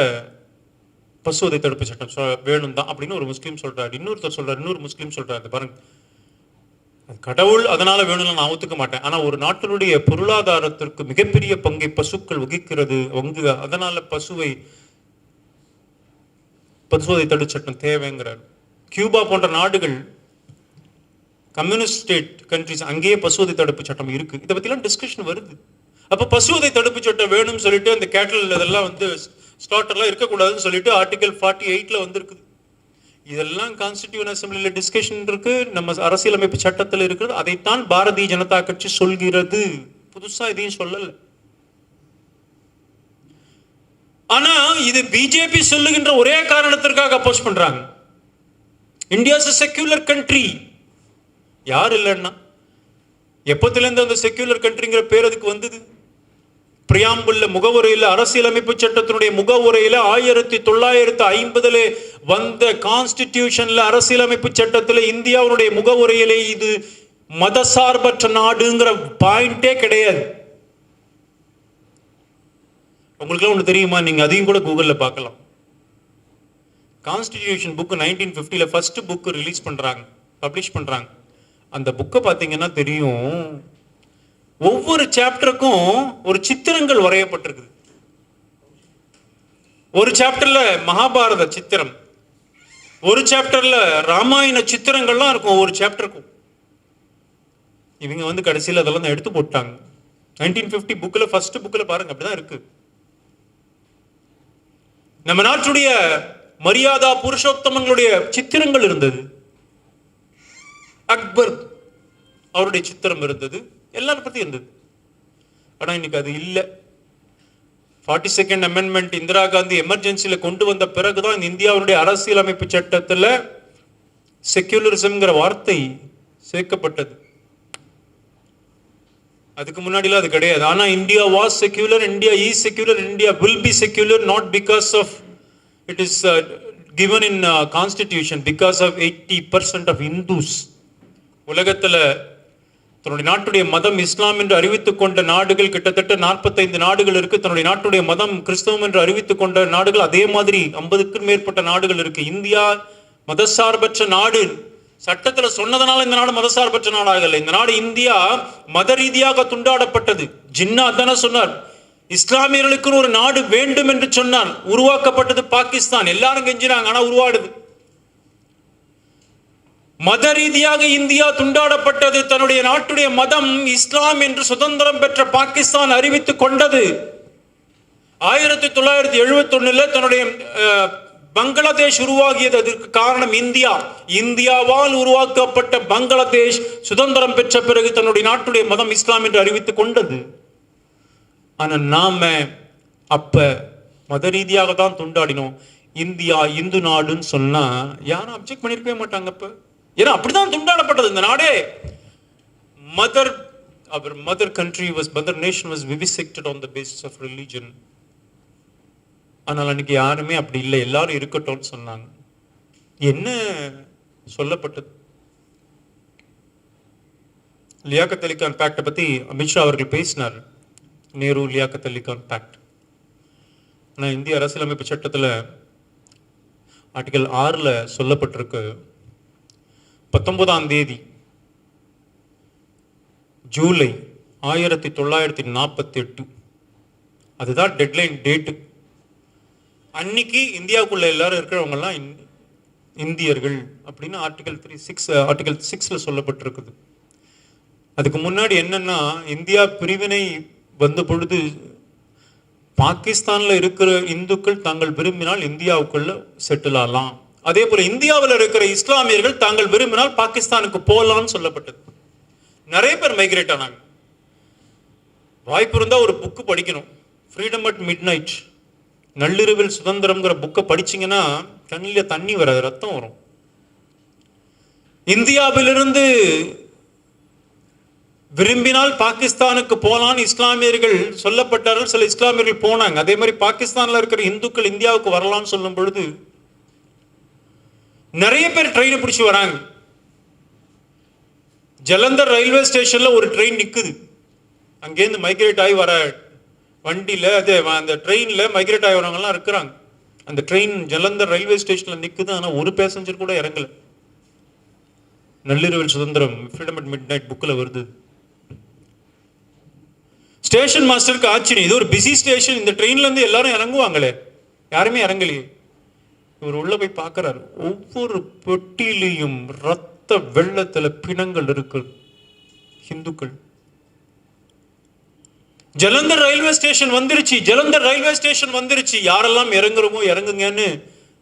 பசுவதை தடுப்பு சட்டம் வேணும் தான் அப்படின்னு ஒரு முஸ்லீம் சொல்றாரு. இன்னொருத்தர் சொல்றாரு, இன்னொரு முஸ்லீம் சொல்றாரு, பாருங்க கடவுள் அதனால வேணும்னு நான் ஒத்துக்க மாட்டேன், ஆனா ஒரு நாட்டினுடைய பொருளாதாரத்திற்கு மிகப்பெரிய பங்கை பசுக்கள் வகிக்கிறது, அதனால பசுவை பசுவதை தடுப்பு சட்டம் தேவைங்கிறார். கியூபா போன்ற நாடுகள் கம்யூனிஸ்ட் ஸ்டேட் கண்ட்ரிஸ், அங்கேயே பசுவதை தடுப்பு சட்டம் இருக்கு. இதை பத்திலாம் டிஸ்கஷன் வருது. அப்ப பசுவதை தடுப்பு சட்டம் வேணும்னு சொல்லிட்டு அந்த கேட்டல் இதெல்லாம் வந்து ஸ்லாட்டர்லாம் இருக்கக்கூடாதுன்னு சொல்லிட்டு ஆர்டிகல் 48ல வந்திருக்குது. இதெல்லாம் கான்ஸ்டிடியூஷன் அசம்பிளில டிஸ்கஷன் இருக்கு, நம்ம அரசியலமைப்பு சட்டத்தில் இருக்கிறது. அதைத்தான் பாரதிய ஜனதா கட்சி சொல்கிறது, புதுசா இதையும் சொல்லல. ஆனா இது பிஜேபி சொல்லுகின்ற ஒரே காரணத்திற்காக அப்போஸ் பண்றாங்க. India is a secular country. யார் இல்லைன்னா எப்பத்துல இருந்து அந்த செக்யூலர் கண்ட்ரிங்கிற பேர் அதுக்கு வந்தது? பிரியாம்பிள்ல முகவுரையில, அரசியலமைப்பு சட்டத்தினுடைய முகவுரையில 1950 வந்த கான்ஸ்டிடியூஷன்ல, அரசியலமைப்பு சட்டத்தில் இந்தியாவுடைய முகவுரையிலே இது மதசார்பற்ற நாடுங்கிற பாயிண்டே கிடையாது. உங்களுக்கு ஒன்று தெரியுமா? நீங்க அதையும் கூட கூகுள்ல பார்க்கலாம். கான்ஸ்டிடியூஷன் புக் 1950ல ஃபர்ஸ்ட் புக் ரிலீஸ் பண்றாங்க, பப்ளிஷ் பண்றாங்க. அந்த புக்கை பார்த்தீங்கன்னா தெரியும், ஒவ்வொரு சாப்டருக்கும் ஒரு சித்திரங்கள் வரையப்பட்டிருக்குது. ஒரு சாப்டர்ல மகாபாரத சித்திரம், ஒரு சாப்டர்ல ராமாயண சித்திரங்கள்லாம் இருக்கும் ஒவ்வொரு சாப்டருக்கும். இவங்க வந்து கடைசியில் அதெல்லாம் எடுத்து போட்டாங்க. 1950 புக்ல ஃபர்ஸ்ட் புக்ல பாருங்க, அப்படிதான் இருக்கு. நம்ம நாட்டுடைய மரியாதா புருஷோத்தமங்களுடைய சித்திரங்கள் இருந்தது, அக்பர் அவருடைய சித்திரம் இருந்தது, எல்லாரும் பத்தி இருந்தது. ஆனா இன்னைக்கு அது இல்லை. 42nd அமெண்ட்மெண்ட் இந்திரா காந்தி எமர்ஜென்சியில கொண்டு வந்த பிறகுதான் இந்தியாவுடைய அரசியலமைப்பு சட்டத்தில் செக்யூலரிசம்ங்கிற வார்த்தை சேர்க்கப்பட்டது. அதுக்கு முன்னாடிலாம் அது கிடையாது. ஆனா India was secular, India is secular, India will be secular, not because of it is given in constitution, because of 80% of Hindus. உலகத்துல தன்னுடைய நாட்டுடைய மதம் இஸ்லாம் என்று அறிவித்துக் கொண்ட நாடுகள் கிட்டத்தட்ட 45 நாடுகள் இருக்கு. தன்னுடைய நாட்டுடைய மதம் கிறிஸ்தவம் என்று அறிவித்துக் கொண்ட நாடுகள் அதே மாதிரி 50க்கும் மேற்பட்ட நாடுகள் இருக்கு. இந்தியா மதசார்பற்ற நாடு. சட்டத்துல சொன்னதனால இந்த நாடு மதசார்பற்ற நாடாகல. இந்த நாடு இந்தியா மத ரீதியாக துண்டாடப்பட்டது. ஜின்னா தானே சொன்னார், இஸ்லாமியர்களுக்கு ஒரு நாடு வேண்டும் என்று சொன்னார். உருவாக்கப்பட்டது பாகிஸ்தான். எல்லாரும் கெஞ்சினாங்க, ஆனா உருவாடுது. மத ரீதியாக இந்தியா துண்டாடப்பட்டது. தன்னுடைய நாட்டுடைய மதம் இஸ்லாம் என்று சுதந்திரம் பெற்ற பாகிஸ்தான் அறிவித்துக் கொண்டது. 1971 தன்னுடைய பங்களாதேஷ் உருவாகியது. அதற்கு காரணம் இந்தியா. இந்தியாவால் உருவாக்கப்பட்ட பங்களாதேஷ் சுதந்திரம் பெற்ற பிறகு தன்னுடைய நாட்டுடைய மதம் இஸ்லாம் என்று அறிவித்துக் கொண்டது. ஆனா நாம அப்ப மத ரீதியாக தான் துண்டாடினோம். இந்தியா இந்து நாடுன்னு சொன்னா யாரும் அப்செக்ட் பண்ணிருக்கவே மாட்டாங்க. அப்ப ஏன்னா அப்படிதான் துண்டாடப்பட்டது இந்த நாடே. mother country was, mother nation was vivisected on the basis of religion. ஆனால் அன்னைக்கு யாருமே அப்படி இல்லை, எல்லாரும் இருக்கட்டும்னு சொன்னாங்க. என்ன சொல்லப்பட்டது? லியாக்கத் அலி கான் பேக்டை பத்தி அமித்ஷா அவர்கள் பேசினார். நேரு லியாக்கத் அலி கான் பேக்ட். ஆனால் இந்திய அரசியலமைப்பு சட்டத்தில் ஆர்டிகல் 6ல் சொல்லப்பட்டிருக்கு, 19ஆம் தேதி ஜூலை 1948, அதுதான் டெட்லைன் டேட்டு. அன்னைக்கு இந்தியாவுக்குள்ள எல்லாரும் இருக்கிறவங்கலாம் இந்தியர்கள் அப்படின்னு ஆர்டிகல் 6ல சொல்லப்பட்டிருக்குது. அதுக்கு முன்னாடி என்னன்னா, இந்தியா பிரிவினை வந்த பொழுது பாகிஸ்தான்ல இருக்கிற இந்துக்கள் தாங்கள் விரும்பினால் இந்தியாவுக்குள்ள செட்டில் ஆகலாம். அதே போல இந்தியாவில் இருக்கிற இஸ்லாமியர்கள் தாங்கள் விரும்பினால் பாகிஸ்தானுக்கு போகலாம்னு சொல்லப்பட்டது. நிறைய பேர் மைக்ரேட் ஆனாங்க. வாய்ப்பு இருந்தா ஒரு புக்கு படிக்கணும், ஃப்ரீடம் அட் மிட் நைட், நள்ளிரவில் சுதந்திரம்ங்கிற புக்கை படிச்சீங்கன்னா கண்ணில தண்ணி வராது, ரத்தம் வரும். இந்தியாவிலிருந்து விரும்பினால் பாகிஸ்தானுக்கு போலான்னு இஸ்லாமியர்கள் சொல்லப்பட்டார்கள். சில இஸ்லாமியர்கள் போனாங்க. அதே மாதிரி பாகிஸ்தான்ல இருக்கிற இந்துக்கள் இந்தியாவுக்கு வரலாம்னு சொல்லும் பொழுது நிறைய பேர் ட்ரெயினை பிடிச்சி வராங்க. ஜலந்தர் ரயில்வே ஸ்டேஷன்ல ஒரு ட்ரெயின் நிக்குது. அங்கேருந்து மைக்ரேட் ஆகி வர வண்டியில அந்த ட்ரெயின்ல மைக்ரேட் ஆகி வரவங்கலாம் இருக்கிறாங்க. அந்த ட்ரெயின் ஜலந்தர் ரயில்வே ஸ்டேஷன்ல நிக்குது. ஆனா ஒரு பேசஞ்சர் கூட இறங்கல. நள்ளிரவில் சுதந்திரம், ஃப்ரீடம் அட் மிட் நைட் புக்கில் வருது. ஸ்டேஷன் மாஸ்டருக்கு ஆச்சரியம், இது ஒரு பிஸி ஸ்டேஷன், இந்த ட்ரெயின்ல இருந்து எல்லாரும் இறங்குவாங்களே, யாருமே இறங்கலையே. இவர் உள்ள போய் பார்க்கிறார், ஒவ்வொரு பெட்டியிலையும் ரத்த வெள்ளத்துல பிணங்கள் இருக்கு. இந்துக்கள். ஜலந்தர் ரயில்வே ஸ்டேஷன் வந்துருச்சு, ஜலந்தர் ரயில்வே ஸ்டேஷன் வந்துருச்சு, யாரெல்லாம் இறங்குறோமோ இறங்குங்கன்னு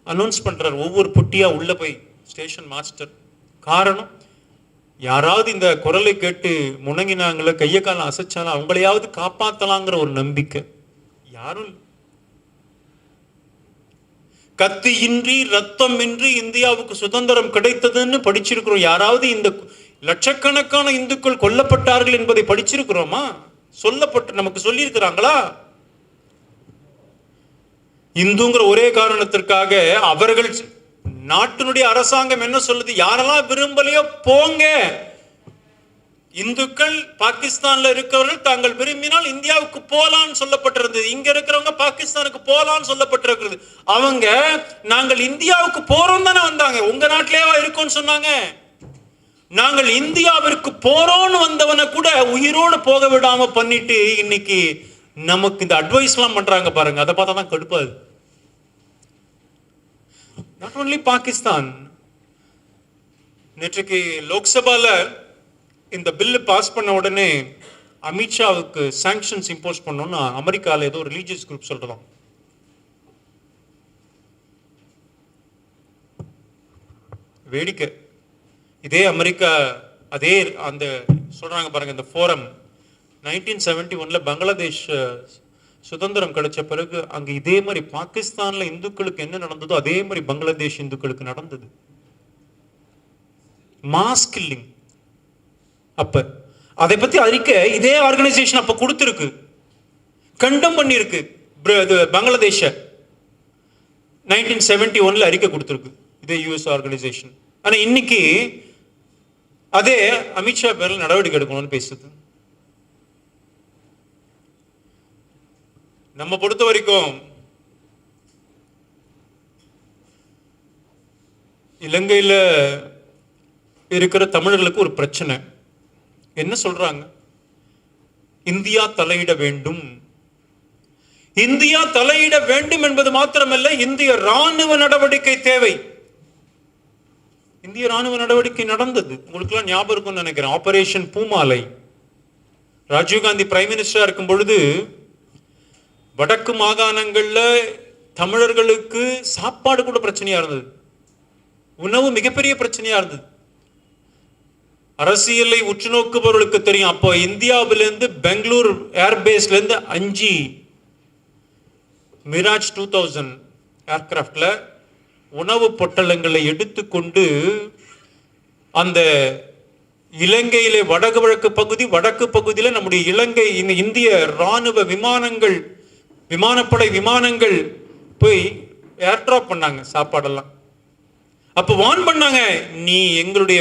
அனௌன்ஸ் பண்றாரு. ஒவ்வொரு பொட்டியா உள்ள போய் ஸ்டேஷன் மாஸ்டர். காரணம், யாராவது இந்த குரலை கேட்டு முணங்கினாங்கள, கைய காலம் அசைச்சாலும் அவங்களையாவது காப்பாத்தலாங்கிற ஒரு நம்பிக்கை. யாரும் கத்தியின்றி ரத்தமின்றி இந்தியாவுக்கு சுதந்திரம் கிடைத்ததுன்னு படிச்சிருக்கிறோம். யாராவது இந்த லட்சக்கணக்கான இந்துக்கள் கொல்லப்பட்டார்கள் என்பதை படிச்சிருக்கிறோமா? சொல்லப்பட்டு நமக்கு சொல்லி இருக்கிறாங்களா? இந்துங்கிற ஒரே காரணத்திற்காக அவர்கள் நாட்டினுடைய அரசாங்கம் என்ன சொல்லுது? யாரெல்லாம் விரும்பலையோ போங்க. இந்துக்கள் பாகிஸ்தான்ல இருக்கிறவர்கள் தாங்கள் விரும்பினால் இந்தியாவுக்கு போலான்னு சொல்லப்பட்டிருந்தது. இங்க இருக்கிறவங்க பாகிஸ்தானுக்கு போலான்னு சொல்லப்பட்டிருக்கிறது. அவங்க நாங்கள் இந்தியாவுக்கு போறோம் தானே வந்தாங்க. உங்க நாட்டிலேவா இருக்கோம்னு சொன்னாங்க? நாங்கள் இந்தியாவிற்கு போறோம்னு வந்தவனை கூட உயிரோடு போக விடாம பண்ணிட்டு இன்னைக்கு நமக்கு இந்த அட்வைஸ் எல்லாம் பண்றாங்க பாருங்க. அதை பார்த்தா தான் கடுப்பாது. Not only Pakistan. நேற்றுக்கு லோக்சபால இந்த பில்லு பாஸ் பண்ண உடனே அமித்ஷாவுக்கு சாங்ஷன்ஸ் இம்போஸ் பண்ணோம்னு அமெரிக்கால ஏதோ ரிலீஜியஸ் குரூப் சொல்றதாம். வேடிக்கை. இதே அமெரிக்கா, அதே அந்த சொல்றாங்க பாருங்க, இந்த ஃபோரம் 1971 பங்களாதேஷ் சுதந்திரம் கிடைச்ச பிறகு அங்க இதே மாதிரி பாகிஸ்தான்ல இந்துக்களுக்கு என்ன நடந்ததோ அதே மாதிரி பங்களாதேஷ் இந்துக்களுக்கு நடந்தது. Mass killing. அப்ப அதை பத்தி அறிக்கை இதே ஆர்கனைசேஷன் அப்ப கொடுத்திருக்கு, கண்டம் பண்ணிருக்கு. பங்களாதேஷ 1971 அறிக்கை கொடுத்திருக்கு இதே யுஎஸ் ஆர்கனைசேஷன். ஆனா இன்னைக்கு அதே அமித்ஷா பேர்ல நடவடிக்கை எடுக்கணும்னு பேசுது. நம்ம பொறுத்த வரைக்கும் இலங்கையில இருக்கிற தமிழர்களுக்கு ஒரு பிரச்சனை. என்ன சொல்றாங்க? இந்தியா தலையிட வேண்டும். இந்தியா தலையிட வேண்டும் என்பது மாத்திரமல்ல, இந்திய ராணுவ நடவடிக்கை தேவை. இந்திய ராணுவ நடவடிக்கை நடந்தது, உங்களுக்கு எல்லாம் ஞாபகம் இருக்கும்னு நினைக்கிறேன். ஆபரேஷன் பூமாலை. ராஜீவ்காந்தி பிரைம் மினிஸ்டரா இருக்கும் பொழுது வடக்கு மாகாணங்கள்ல தமிழர்களுக்கு சாப்பாடு கூட பிரச்சனையா இருந்தது. உணவு மிகப்பெரிய பிரச்சனையா இருந்தது. அரசியலை உற்று நோக்குபவர்களுக்கு தெரியும். அப்போ இந்தியாவிலிருந்து பெங்களூர் ஏர்பேஸ்ல இருந்து 5 மிராஜ் 2000 ஏர்கிராப்ட்ல உணவு பொட்டலங்களை எடுத்துக்கொண்டு அந்த இலங்கையிலே வடகிழக்கு பகுதி, வடக்கு பகுதியில் நம்முடைய இலங்கை இந்திய ராணுவ விமானங்கள், விமானப்படை விமானங்கள் போய் ஏர்ட்ராப் பண்ணாங்க சாப்பாடெல்லாம். அப்ப வான் பண்ணாங்க, நீ எங்களுடைய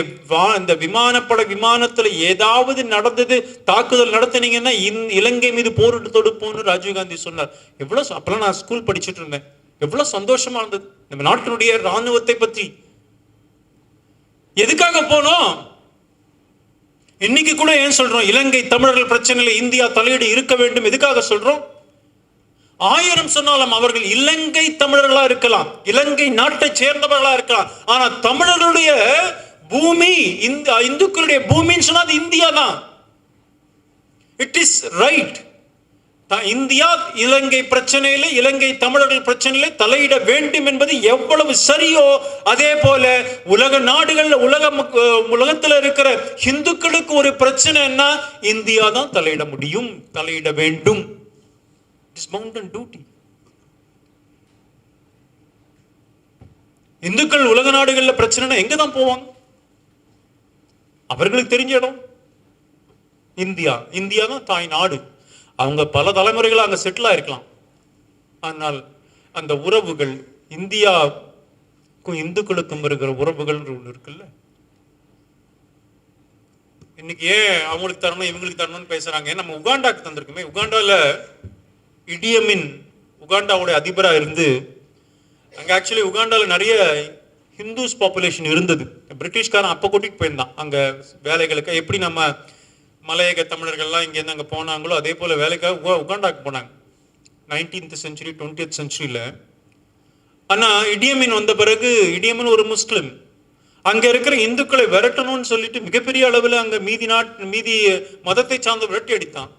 இந்த விமானப்படை விமானத்துல ஏதாவது நடந்தது, தாக்குதல் நடத்தினீங்கன்னா இலங்கை மீது போரிட்டு தொடுப்போம்னு ராஜீவ்காந்தி சொன்னார். எவ்வளவு அப்பெல்லாம் நான் ஸ்கூல் படிச்சுட்டு இருந்தேன். எவ்வளவு சந்தோஷமா இருந்தது நம்ம நாட்டினுடைய ராணுவத்தை பற்றி. எதுக்காக போனோம்? இன்னைக்கு கூட ஏன் சொல்றோம் இலங்கை தமிழர்கள் பிரச்சனையில இந்தியா தலையீடு இருக்க வேண்டும்? எதுக்காக சொல்றோம்? 1000 சொன்னாலும் அவர்கள் இலங்கை தமிழர்களா இருக்கலாம், இலங்கை நாட்டை சேர்ந்தவர்களா இருக்கலாம். ஆனா தமிழர்களுடைய பூமி, இந்துக்களுடைய பூமின்னு சொன்னா அது இந்தியா தான். It is right. இந்தியா இலங்கை பிரச்சனையில, இலங்கை தமிழர்கள் பிரச்சனையில தலையிட வேண்டும் என்பது எவ்வளவு சரியோ அதே போல உலக நாடுகள்ல, உலகத்துல இருக்கிற இந்துக்களுக்கு ஒரு பிரச்சனைன்னா இந்தியா தான் தலையிட முடியும், தலையிட வேண்டும். Mountain duty. இந்துக்கள் உலக நாடுகள்ல பிரச்சனை எங்க தான் போவாங்க? அவர்களுக்கு தெரிஞ்ச இடம் இந்தியா. இந்தியா தான் தாய் நாடு. அவங்க பல தலைமுறைகள் அங்க செட்டில் ஆயிருக்கலாம். ஆனால் அந்த உறவுகள், இந்தியாவுக்கும் இந்துக்களுக்கும் இருக்கிற உறவுகள் ஒன்று இருக்குல்ல. இன்னைக்கு ஏன் அவங்களுக்கு தரணும் இவங்களுக்கு தரணும்னு பேசுறாங்க? நம்ம உகாண்டாக்கு தந்திருக்குமே. உகாண்டால இடியமின் உகாண்டாவுடைய அதிபராக இருந்து, அங்கே ஆக்சுவலி உகாண்டால நிறைய ஹிந்துஸ் பாப்புலேஷன் இருந்தது. பிரிட்டிஷ்காரன் அப்போ கூட்டிகிட்டு போயிருந்தான் அங்கே வேலைகளுக்கு. எப்படி நம்ம மலையக தமிழர்கள்லாம் இங்கேருந்து அங்கே போனாங்களோ அதே போல் வேலைக்காக உகாண்டாக்கு போனாங்க. 19th century 20th centuryல ஆனா இடியமின் வந்த பிறகு, இடியமின் ஒரு முஸ்லிம், அங்க இருக்கிற இந்துக்களை விரட்டணும்னு சொல்லிட்டு மிகப்பெரிய அளவில் அங்க மீதி மதத்தை சார்ந்து விரட்டி அடித்தான்.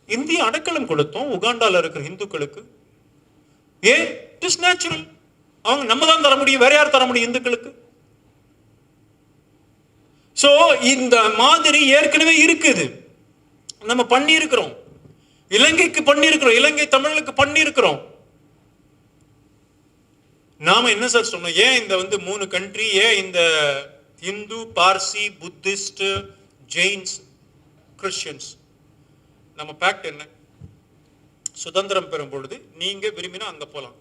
இந்திய அடைக்கலம் கொடுத்தோம் உகாண்டால இருக்கிற இந்துக்களுக்கு. ஏன்? It is natural. அவங்க நம்ம தான் தர முடியும், வேற யார் தர முடியும் இந்துக்களுக்கு? சோ இந்த மாதிரி ஏற்கனவே இருக்குது, நம்ம பண்ணி இருக்கிறோம். இலங்கைக்கு பண்ணி இருக்கிறோம், இலங்கை தமிழர்களுக்கு பண்ணி இருக்கிறோம். நாம என்ன சார் சொன்னோம்? ஏன் இந்த 3 கண்ட்ரி, ஏன் இந்த Hindu, Parsi, Buddhist, Jains, Christians? நம்ம பேக்ட் என்ன? சுதந்திரம் பெறும் பொழுது நீங்க விரும்பினா அங்க போலாம்,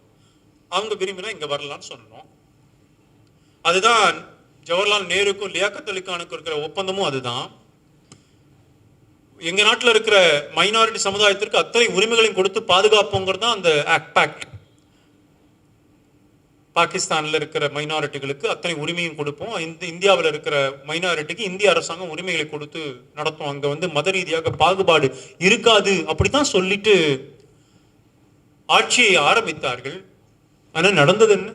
அவங்க விரும்பினா இங்க வரலாம்னு சொன்னோம். அதுதான் ஜவஹர்லால் நேருக்கும் லியாக்கத் அலி கானுக்கும் இருக்கிற ஒப்பந்தமும் அதுதான். எங்க நாட்டில் இருக்கிற மைனாரிட்டி சமுதாயத்திற்கு அத்தனை உரிமைகளையும் கொடுத்து பாதுகாப்புங்கிறது தான் அந்த பேக்ட். பாகிஸ்தான்ல இருக்கிற மைனாரிட்டிகளுக்கு அத்தனை உரிமையும் கொடுப்போம், இந்தியாவில் இருக்கிற மைனாரிட்டிக்கு இந்திய அரசாங்கம் உரிமைகளை கொடுத்து நடத்தும், அங்க மத ரீதியாக பாகுபாடு இருக்காது, அப்படித்தான் சொல்லிட்டு ஆட்சியை ஆரம்பித்தார்கள். ஆனா நடந்தது என்ன?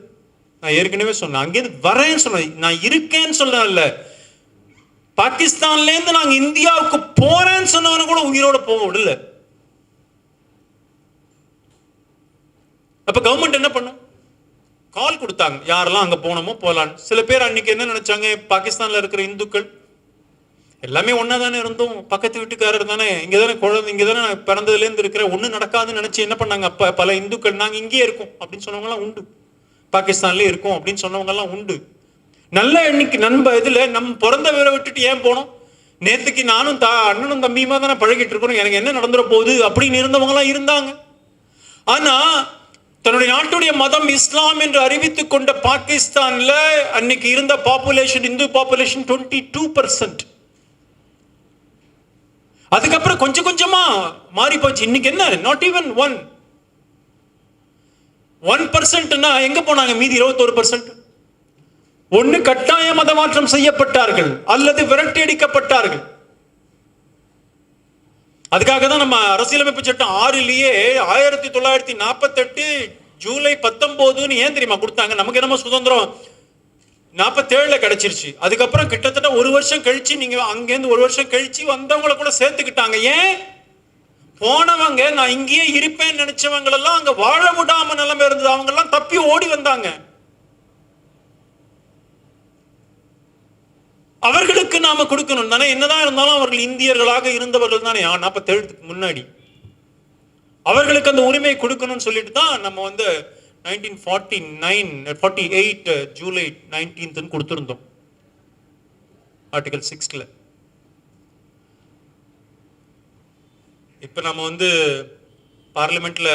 நான் ஏற்கனவே சொன்னேன், அங்கேருந்து வரேன்னு சொன்னேன், நான் இருக்கேன்னு சொல்லல. பாகிஸ்தான்ல இருந்து நாங்க இந்தியாவுக்கு போறேன்னு சொன்னவன கூட உயிரோட போக விடல. அப்ப கவர்மெண்ட் என்ன பண்ணும்? கால் கொடுத்தாங்க, யாரெல்லாம் அங்க போனோமோ போலான்னு. சில பேர் அன்னைக்கு என்ன நினைச்சாங்க, பாகிஸ்தான்ல இருக்கிற இந்துக்கள் எல்லாமே ஒன்னா தானே இருந்தோம், பக்கத்து வீட்டுக்காரர் தானே, இங்கதானே குழந்தை, இங்கதானே பிறந்ததுல இருந்து இருக்கிற, ஒண்ணு நடக்காதுன்னு நினைச்சு என்ன பண்ணாங்க, அப்ப பல இந்துக்கள் நாங்க இங்கேயே இருக்கோம் அப்படின்னு சொன்னவங்க எல்லாம் உண்டு, பாகிஸ்தான்லயே இருக்கும் அப்படின்னு சொன்னவங்க எல்லாம் உண்டு. நல்ல எண்ணிக்கை இதுல நம்ம பிறந்த வீரை விட்டுட்டு ஏன் போனோம்? நேத்துக்கு நானும் அண்ணனும் தம்பியுமா தானே பழகிட்டு இருக்கணும், எனக்கு என்ன நடந்துட போகுது அப்படின்னு இருந்தவங்க எல்லாம் இருந்தாங்க. ஆனா தன்னுடைய நாட்டுடைய மதம் இஸ்லாம் என்று அறிவித்துக் கொண்ட பாகிஸ்தான்ல அன்னைக்கு இருந்த பாப்புலேஷன், இந்து பாப்புலேஷன் 22%. அதுக்கப்புறம் கொஞ்சம் கொஞ்சமா மாறி போச்சு. இன்னைக்கு என்ன, நாட் ஈவன் 1%. எங்க போனாங்க மீதி 21%? ஒன்னு கட்டாய மத மாற்றம் செய்யப்பட்டார்கள் அல்லது விரட்டி அடிக்கப்பட்டார்கள். அதுக்காக தான் நம்ம அரசியலமைப்பு சட்டம் 6லயே 1948 ஜூலை 19 ஏன் தெரியுமா கொடுத்தாங்க? நமக்கு என்னமோ சுதந்திரம் 47 கிடைச்சிருச்சு. அதுக்கப்புறம் கிட்டத்தட்ட 1 வருஷம் கழிச்சு, நீங்க அங்கேருந்து 1 வருஷம் கழிச்சு வந்தவங்களை கூட சேர்த்துக்கிட்டாங்க. ஏன்? போனவங்க நான் இங்கேயே இருப்பேன்னு நினைச்சவங்க எல்லாம் அங்க வாழ விடாம நிலைமை இருந்தது, அவங்க எல்லாம் தப்பி ஓடி வந்தாங்க. அவர்களுக்கு நாம கொடுக்கணும் தானே, என்னதான் இருந்தாலும் அவர்கள் இந்தியர்களாக இருந்தவர்கள் தானே 47க்கு முன்னாடி. அவர்களுக்கு அந்த உரிமை கொடுக்கணும்னு சொல்லிட்டு தான் நம்ம 1948 ஜூலை 19 கொடுத்திருந்தோம் ஆர்டிகல் 6ல. இப்ப நம்ம பார்லிமெண்ட்ல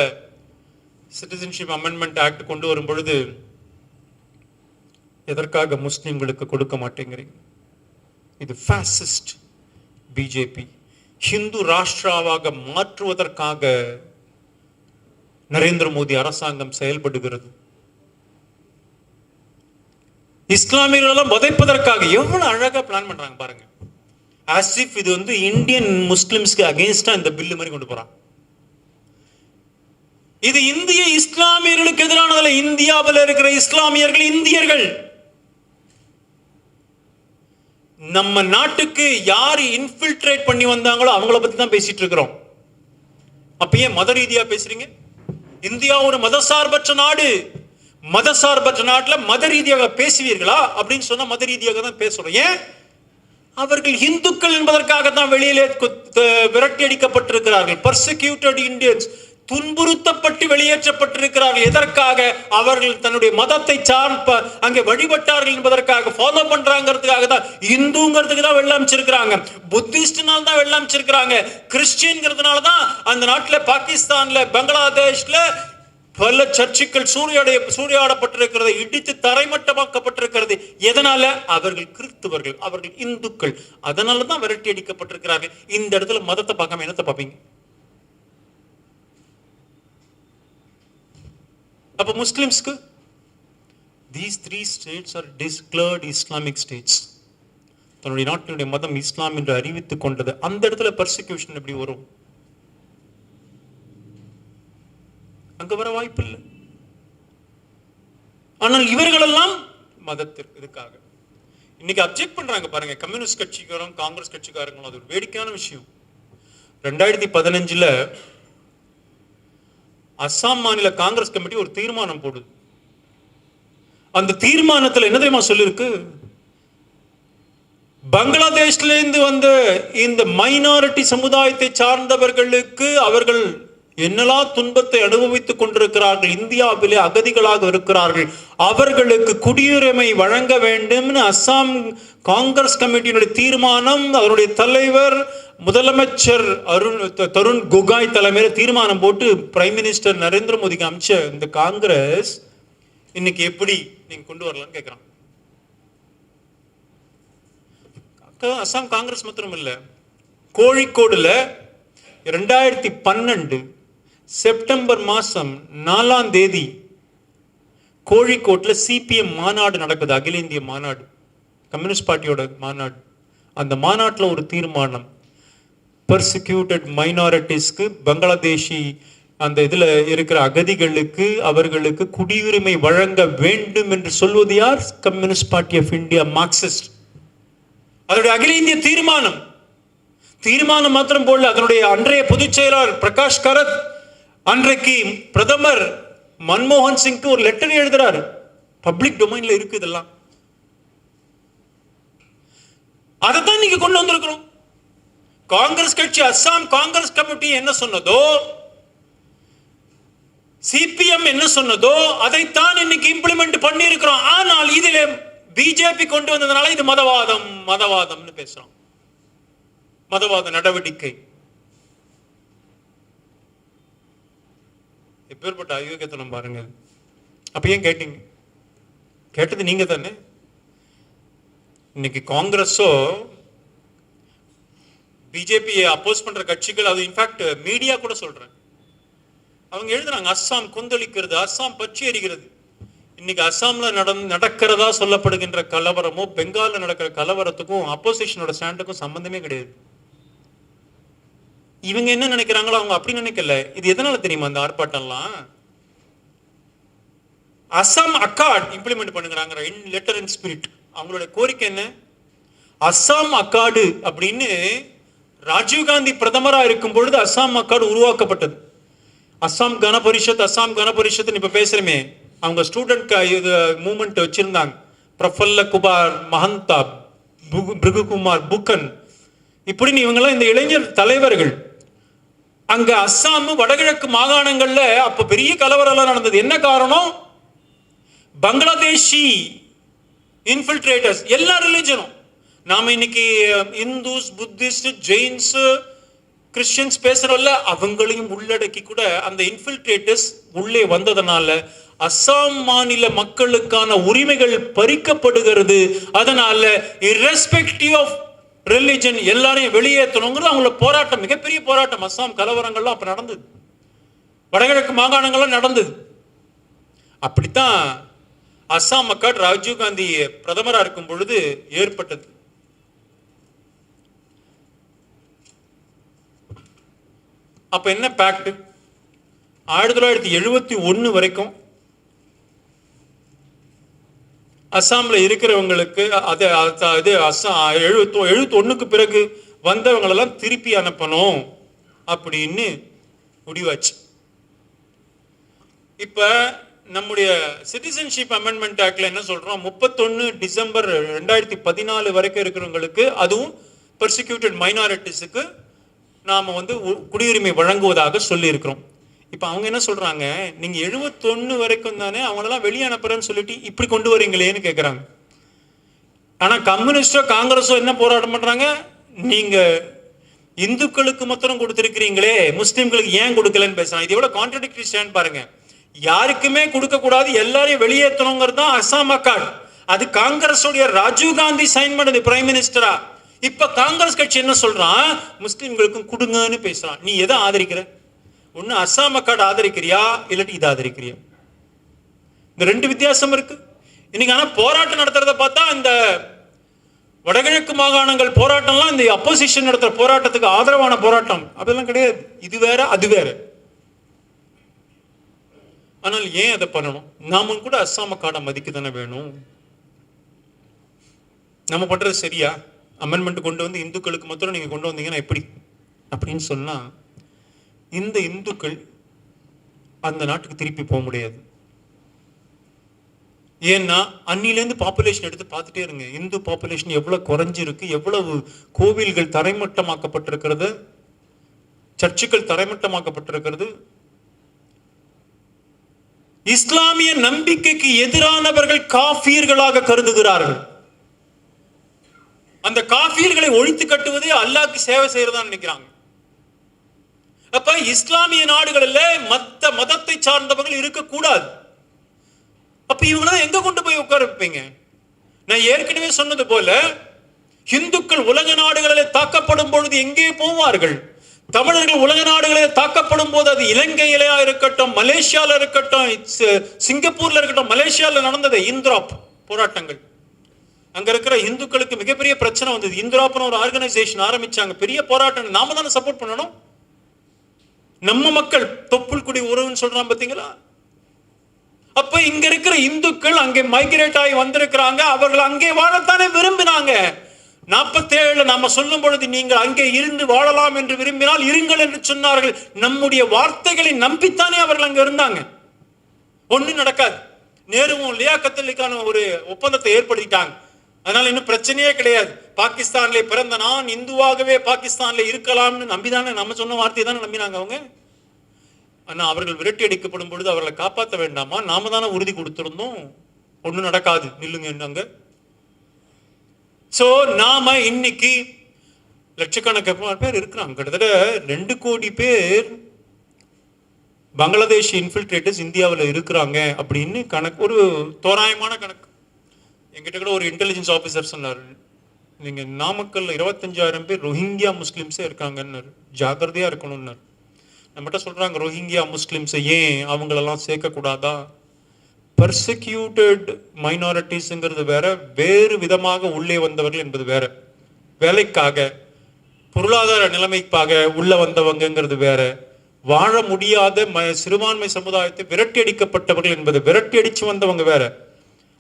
சிட்டிசன்ஷிப் அமெண்ட்மெண்ட் ஆக்ட் கொண்டு வரும் பொழுது எதற்காக முஸ்லிம்களுக்கு கொடுக்க மாட்டேங்கிறீங்க? இது ஃபாசிஸ்ட் பிஜேபி ஹிந்து ராஷ்டிராவாக மாற்றுவதற்காக நரேந்திர மோடி அரசாங்கம் செயல்படுகிறது. இஸ்லாமியர்கள் வதைப்பதற்காக எவ்வளவு அழகா பிளான் பண்றாங்க பாருங்க. as if இது இந்தியன் முஸ்லிம்ஸ்க்கு அகைன்ஸ்டா இந்த பில்லு மாதிரி கொண்டு போறாங்க. இது இந்திய இஸ்லாமியர்களுக்கு எதிரானதுல, இந்தியாவில் இருக்கிற இஸ்லாமியர்கள் இந்தியர்கள். நம்ம நாட்டுக்கு யாரு இன்ஃபில்ட்ரேட் பண்ணி வந்தாங்களோ அவங்கள பத்தி தான் பேசிட்டு இருக்கிறோம். அப்ப ஏன் மத ரீதியா பேசுறீங்க? இந்தியா ஒரு மதசார்பற்ற நாடு. மதசார்பற்ற நாட்டுல மத ரீதியாக பேசுவீர்களா அப்படின்னு சொன்னா மத ரீதியாக தான் பேசுறோம். ஏன்? அவர்கள் இந்துக்கள் என்பதற்காக தான் வெளியிலே விரட்டி அடிக்கப்பட்டிருக்கிறார்கள். Persecuted Indians, துன்புறுத்தப்பட்டு வெளியேற்றப்பட்டிருக்கிறார்கள். எதற்காக? அவர்கள் தன்னுடைய மதத்தை அங்கே வழிபட்டார்கள் என்பதற்காக, ஃபாலோ பண்றாங்கிறதுக்காக தான். இந்துங்கிறதுக்கு தான் வெள்ள அமைச்சிருக்கிறாங்க, புத்திஸ்ட்னால தான் வெள்ள அமைச்சிருக்கிறாங்க, கிறிஸ்டியன்கிறதுனால தான் அந்த நாட்டில், பாகிஸ்தான்ல, பங்களாதேஷ்ல பல சர்ச்சுக்கள் சூறையாடப்பட்டிருக்கிறது, இடித்து தரைமட்டமாக்கப்பட்டிருக்கிறது. எதனால? அவர்கள் கிறிஸ்துவர்கள், அவர்கள் இந்துக்கள். அதனால தான் விரட்டி அடிக்கப்பட்டிருக்கிறார்கள். இந்த இடத்துல மதத்தை பார்க்காம என்னத்தை பார்ப்பீங்க? அப்ப முஸ்லிம்ஸ்க்கு these 3 states are declared Islamic states. தன்னுடைய நாட்டினுடைய மதம் இஸ்லாம் என்று அறிவித்துக் கொண்டது. அந்த இடத்துல பர்சிக்யூஷன் எப்படி வரும்? அங்க வர வாய்ப்பு இல்லை. ஆனால் இவர்களெல்லாம் மதத்திற்கு இதுக்காக இன்னைக்கு அப்செக்ட் பண்றாங்க பாருங்க. கம்யூனிஸ்ட் கட்சிக்காரங்க காங்கிரஸ் கட்சிக்காரங்களும் அது ஒரு வேடிக்கையான விஷயம். 2015 அஸ்ஸாம் மாநில காங்கிரஸ் கமிட்டி ஒரு தீர்மானம் போடுது. அந்த தீர்மானத்தில் என்ன தெரியுமா சொல்லிருக்கு? பங்களாதேஷ்ல இருந்து வந்த இந்த மைனாரிட்டி சமுதாயத்தை சார்ந்தவர்களுக்கு அவர்கள் என்னெல்லாம் துன்பத்தை அனுபவித்துக் கொண்டிருக்கிறார்கள், இந்தியாவிலே அகதிகளாக இருக்கிறார்கள், அவர்களுக்கு குடியுரிமை வழங்க வேண்டும் அஸ்ஸாம் காங்கிரஸ் கமிட்டியினுடைய தீர்மானம். அவருடைய தலைவர் முதலமைச்சர் தருண் கோகாய் தலைமையில் தீர்மானம் போட்டு பிரைம் மினிஸ்டர் நரேந்திர மோடிக்கு அமிச்ச இந்த காங்கிரஸ் இன்னைக்கு எப்படி நீங்க கொண்டு வரலாம்னு கேட்கிறாங்க. அஸ்ஸாம் காங்கிரஸ் மாத்திரம் இல்ல, கோழிக்கோடுல 2012 செப்டம்பர் மாசம் 4ஆம் தேதி கோழிக்கோட்டில் சிபிஎம் மாநாடு நடக்குது, அகில இந்திய மாநாடு, கம்யூனிஸ்ட் பார்ட்டியோட மாநாடு. அந்த மாநாட்டில் ஒரு தீர்மானம், பர்சிக்யூட்டட் மைனாரிட்டிஸ்க்கு, பங்களாதேஷி அந்த இதுல இருக்கிற அகதிகளுக்கு அவர்களுக்கு குடியுரிமை வழங்க வேண்டும் என்று சொல்வது யார்? Communist Party of India, Marxist. அதனுடைய அகில இந்திய தீர்மானம். தீர்மானம் மாத்திரம் போல, அதனுடைய அன்றைய பொதுச் செயலாளர் பிரகாஷ் கரத் அன்றைக்கு பிரதமர் மன்மோகன் சிங்க்கு ஒரு லெட்டர் எழுதுறாரு. பப்ளிக் டொமைன்ல இருக்கு இதெல்லாம். அதைத்தான் நீங்க கொண்டு வந்திருக்கிறோம். காங்கிரஸ் கட்சி அஸ்ஸாம் காங்கிரஸ் கமிட்டி என்ன சொன்னதோ, சிபிஎம் என்ன சொன்னதோ அதைத்தான் இன்னைக்கு இம்ப்ளிமெண்ட் பண்ணி இருக்கிறோம். ஆனால் இதிலே பிஜேபி கொண்டு வந்ததுனால இது மதவாதம் மதவாதம்னு பேசுறோம். மதவாத நடவடிக்கை. எப்பேற்பட்ட அயோக்கியத்தனம் பாருங்க. அப்ப ஏன் கேட்டீங்க? கேட்டது நீங்க தானே. இன்னைக்கு காங்கிரஸோ பிஜேபியை அப்போஸ் பண்ற கட்சிகள், அது இன்ஃபேக்ட் மீடியா கூட சொல்றேன், அவங்க எழுதுறாங்க அஸ்ஸாம் கொந்தளிக்கிறது, அஸ்ஸாம் பற்றி எரிகிறது. இன்னைக்கு அஸ்ஸாம்ல நடக்கிறதா சொல்லப்படுகின்ற கலவரமோ பெங்கால்ல நடக்கிற கலவரத்துக்கும் அப்போசிஷனோட ஸ்டாண்டுக்கும் சம்பந்தமே கிடையாது. இவங்க என்ன நினைக்கிறாங்களோ அவங்க அப்படி நினைக்கல. இது எதனால தெரியுமா? அந்த ஆர்ப்பாட்டம்லாம் அஸ்ஸாம் அக்கார்ட் இம்ப்ளிமெண்ட் பண்ணுகிறாங்க, லெட்டர் இன் ஸ்பிரிட். அவங்களோட கோரிக்கை என்ன? அஸ்ஸாம் அக்கார்டு அப்படின்னு ராஜீவ்காந்தி பிரதமரா இருக்கும் பொழுது அஸ்ஸாம் அக்கார்டு உருவாக்கப்பட்டது. அஸ்ஸாம் கன பரிஷத் இப்ப பேசுறமே, அவங்க ஸ்டூடெண்ட் இது மூவ்மெண்ட் வச்சிருந்தாங்க. பிரஃபல்ல குமார் மஹந்தா, பிருகுகுமார் புக்கன், இப்படி இவங்கெல்லாம் இந்த இளைஞர் தலைவர்கள். அங்க அஸ்ஸாம் வடகிழக்கு மாகாணங்கள்ல அப்ப பெரிய கலவரம் நடந்தது. என்ன காரணம்? பங்களாதேஷி இன்ஃபில்ட்ரேட்டர்ஸ், எல்லா ரிலிஜனும், நாம இன்னைக்கு இந்துஸ், புத்திஸ்ட், ஜெயின்ஸ், கிறிஸ்டியன்ஸ் பேசுறோம்ல, அவங்களையும் உள்ளடக்கி கூட அந்த இன்ஃபில்ட்ரேட்டர்ஸ் உள்ளே வந்ததனால அஸ்ஸாம் மாநில மக்களுக்கான உரிமைகள் பறிக்கப்படுகிறது. அதனால irrespective of religion எல்லாரையும் வெளியேற்றணுங்கிறது அவங்களோட போராட்டம், மிகப்பெரிய போராட்டம். அஸ்ஸாம் கலவரங்கள்லாம் அப்ப நடந்தது, வடகிழக்கு மாகாணங்கள்லாம் நடந்தது. அப்படித்தான் அஸ்ஸாம் அக்கார்ட் ராஜீவ்காந்தி பிரதமரா இருக்கும் பொழுது ஏற்பட்டது. அப்ப என்ன பேக்ட்? 1971 வரைக்கும் அஸ்ஸாம்ல இருக்கிறவங்களுக்கு அது 71க்கு பிறகு வந்தவங்களெல்லாம் திருப்பி அனுப்பணும் அப்படின்னு முடிவாச்சு. இப்ப நம்முடைய சிட்டிசன்ஷிப் அமெண்ட்மெண்ட் ஆக்ட்ல என்ன சொல்றோம்? 31 டிசம்பர் 2014 வரைக்கும் இருக்கிறவங்களுக்கு, அதுவும் பெர்சிக்யூட்டட் மைனாரிட்டிஸுக்கு நாம குடியுரிமை வழங்குவதாக சொல்லி இருக்கிறோம். இப்ப அவங்க என்ன சொல்றாங்க? நீங்க 71 வரைக்கும் தானே, அவங்களெல்லாம் வெளியே அனுப்புறேன்னு சொல்லிட்டு இப்படி கொண்டு வரீங்களேன்னு கேட்கிறாங்க. ஆனா கம்யூனிஸ்டோ காங்கிரஸோ என்ன போராட்டம் பண்றாங்க? நீங்க இந்துக்களுக்கு மாத்திரம் கொடுத்திருக்கிறீங்களே, முஸ்லிம்களுக்கு ஏன் கொடுக்கலன்னு பேசுறாங்க. இது எவ்வளவு கான்ட்ரடிக்டரி ஸ்டாண்ட் பாருங்க. யாருக்குமே கொடுக்க கூடாது, எல்லாரையும் வெளியேற்றணுங்கிறது தான் அஸ்ஸாம் அக்கார்ட். அது காங்கிரஸோடைய ராஜீவ்காந்தி சைன் பண்ணது பிரைம் மினிஸ்டரா. இப்ப காங்கிரஸ் கட்சி என்ன சொல்றான்? முஸ்லிம்களுக்கும் கொடுங்கன்னு பேசுறான். நீ எதை ஆதரிக்கிற? ஒன்னு அஸ்ஸாம் அக்கார்டு ஆதரிக்கிறியா, இல்லாட்டி இதை ஆதரிக்கிறியா? இந்த ரெண்டு வித்தியாசம் இருக்கு இன்னைக்கு. ஆனா போராட்டம் நடத்துறத பார்த்தா இந்த வடகிழக்கு மாகாணங்கள் போராட்டம்லாம் இந்த அப்போசிஷன் நடத்துற போராட்டத்துக்கு ஆதரவான போராட்டம், அதெல்லாம் கிடையாது. இது வேற அது வேற. ஆனால் ஏன் அதை பண்ணணும்? நாமும் கூட அஸ்ஸாம கார்டை மதிக்க தானே வேணும். நம்ம பண்றது சரியா? அமெண்ட்மெண்ட் கொண்டு வந்து இந்துக்களுக்கு மாத்திரம் நீங்க கொண்டு வந்தீங்கன்னா எப்படி அப்படின்னு சொன்னா, இந்த இந்துக்கள் அந்த நாட்டுக்கு திருப்பி போக முடியாது. ஏன்னா அன்னிலேருந்து பாப்புலேஷன் எடுத்து பார்த்துட்டே இருங்க. இந்து பாப்புலேஷன் எவ்வளவு குறைஞ்சிருக்கு, எவ்வளவு கோவில்கள் தரைமட்டமாக்கப்பட்டிருக்கிறது, சர்ச்சுகள் தரைமட்டமாக்கப்பட்டிருக்கிறது. இஸ்லாமிய நம்பிக்கைக்கு எதிரானவர்கள் காஃபியர்களாக கருதுகிறார்கள். அந்த காஃபியர்களை ஒழித்து கட்டுவதே அல்லாஹ்க்கு சேவை செய்யறதா நினைக்கிறாங்க. அப்ப இஸ்லாமிய நாடுகளில் மத்த மதத்தை சார்ந்தவர்கள் இருக்கக்கூடாது. அப்ப இவங்கள எங்க கொண்டு போய் உட்கார வைப்பீங்க? நான் ஏற்கனவே சொன்னது போல, இந்துக்கள் உலக நாடுகளில் தாக்கப்படும் பொழுது எங்கே போவார்கள்? தமிழர்கள் உலக நாடுகளில் தாக்கப்படும் போது, அது இலங்கையிலா இருக்கட்டும், மலேசியால இருக்கட்டும், சிங்கப்பூர்ல இருக்கட்டும், மலேசியால நடந்தது இந்துராப் போராட்டங்கள். அங்க இருக்கிற இந்துக்களுக்கு மிகப்பெரிய பிரச்சனை வந்தது. இந்துராப்னு ஒரு ஆர்கனைசேஷன் ஆரம்பிச்சாங்க, பெரிய போராட்டம். நாம தானே சப்போர்ட் பண்ணணும். நம்ம மக்கள் தொப்புள் குடி உறவுன்னு சொல்றான் பாத்தீங்களா? அப்ப இங்க இருக்கிற இந்துக்கள் அங்கே மைக்ரேட் ஆகி வந்திருக்கிறாங்க. அவர்கள் அங்கே வாழத்தானே விரும்பினாங்க. 47 நாம சொல்லும் பொழுது நீங்கள் அங்கே இருந்து வாழலாம் என்று விரும்பினால் இருங்கள் என்று சொன்னார்கள். நம்முடைய வார்த்தைகளை நம்பித்தானே அவர்கள் அங்க இருந்தாங்க. ஒண்ணும் நடக்காது. நேருவும் லியாக்கத் அலிக்கான ஒரு ஒப்பந்தத்தை ஏற்படுத்திட்டாங்க. அதனால இன்னும் பிரச்சனையே கிடையாது. பாகிஸ்தான்ல பிறந்த நான் இந்துவாகவே பாகிஸ்தான்ல இருக்கலாம்னு நம்பிதானே, நம்ம சொன்ன வார்த்தையை தானே நம்பினாங்க அவங்க. ஆனா அவர்கள் விரட்டி அடிக்கப்படும் பொழுது அவர்களை காப்பாற்ற வேண்டாமா? நாம தானே உறுதி கொடுத்திருந்தோம். ஒண்ணும் நடக்காது, நில்லுங்க. சோ நாம இன்னைக்கு லட்சக்கணக்கான பேர் இருக்கிறாங்க. கிட்டத்தட்ட 2 கோடி பேர் பங்களாதேஷ் இன்ஃபில்ட்ரேட்டர்ஸ் இந்தியாவில் இருக்கிறாங்க அப்படின்னு கணக்கு, ஒரு தோராயமான கணக்கு. என்கிட்ட கூட ஒரு இன்டெலிஜென்ஸ் ஆஃபீஸர் சொன்னார், நீங்க நாமக்கல்ல 25,000 பேர் ரோஹிங்கியா முஸ்லிம்ஸே இருக்காங்கன்னு, ஜாக்கிரதையா இருக்கணும்னு. நம்மகிட்ட சொல்றாங்க ரோஹிங்கியா முஸ்லிம்ஸை ஏன் அவங்களெல்லாம் சேர்க்கக்கூடாதா? பர்சிக்யூட்டட் மைனாரிட்டிஸ்ங்கிறது வேற, வேறு விதமாக உள்ளே வந்தவர்கள் என்பது வேற. வேலைக்காக, பொருளாதார நிலைமைக்காக உள்ள வந்தவங்கிறது வேற. வாழ முடியாத சிறுபான்மை சமுதாயத்தை விரட்டி அடிக்கப்பட்டவர்கள் என்பது, விரட்டி அடிச்சு வந்தவங்க வேற.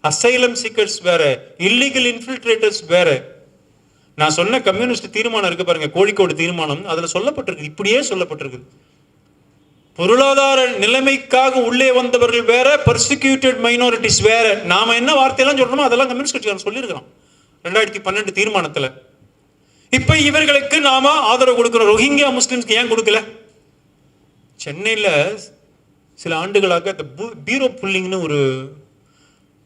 அசைலம் சீக்கர்ஸ் வேற, இல்லீகல் இன்ஃபில்ட்ரேட்டர்ஸ் வேற. நான் சொன்ன கம்யூனிஸ்ட் தீர்மானம் இருக்கு பாருங்க, கோழிக்கோடு தீர்மானம், அதுல சொல்லப்பட்டிருக்கு, இப்படியே சொல்லப்பட்டிருக்கு. பொருளாதார நிலைமைக்காக உள்ளே வந்தவர்கள் வேற, பர்சிக்யூட்டட் மைனாரிட்டிஸ் வேற. நாம என்ன வார்த்தையெல்லாம் சொல்றோமோ அதெல்லாம் கம்யூனிஸ்ட் கட்சிக்காரன் சொல்லியிருக்கிறோம் 2012 தீர்மானத்துல. இப்ப இவர்களுக்கு நாம ஆதரவு கொடுக்கிறோம். ரோஹிங்கியா முஸ்லிம்ஸ்க்கு ஏன் கொடுக்கல? சென்னையில சில ஆண்டுகளாக இந்த பீரோ புல்லிங்னு ஒரு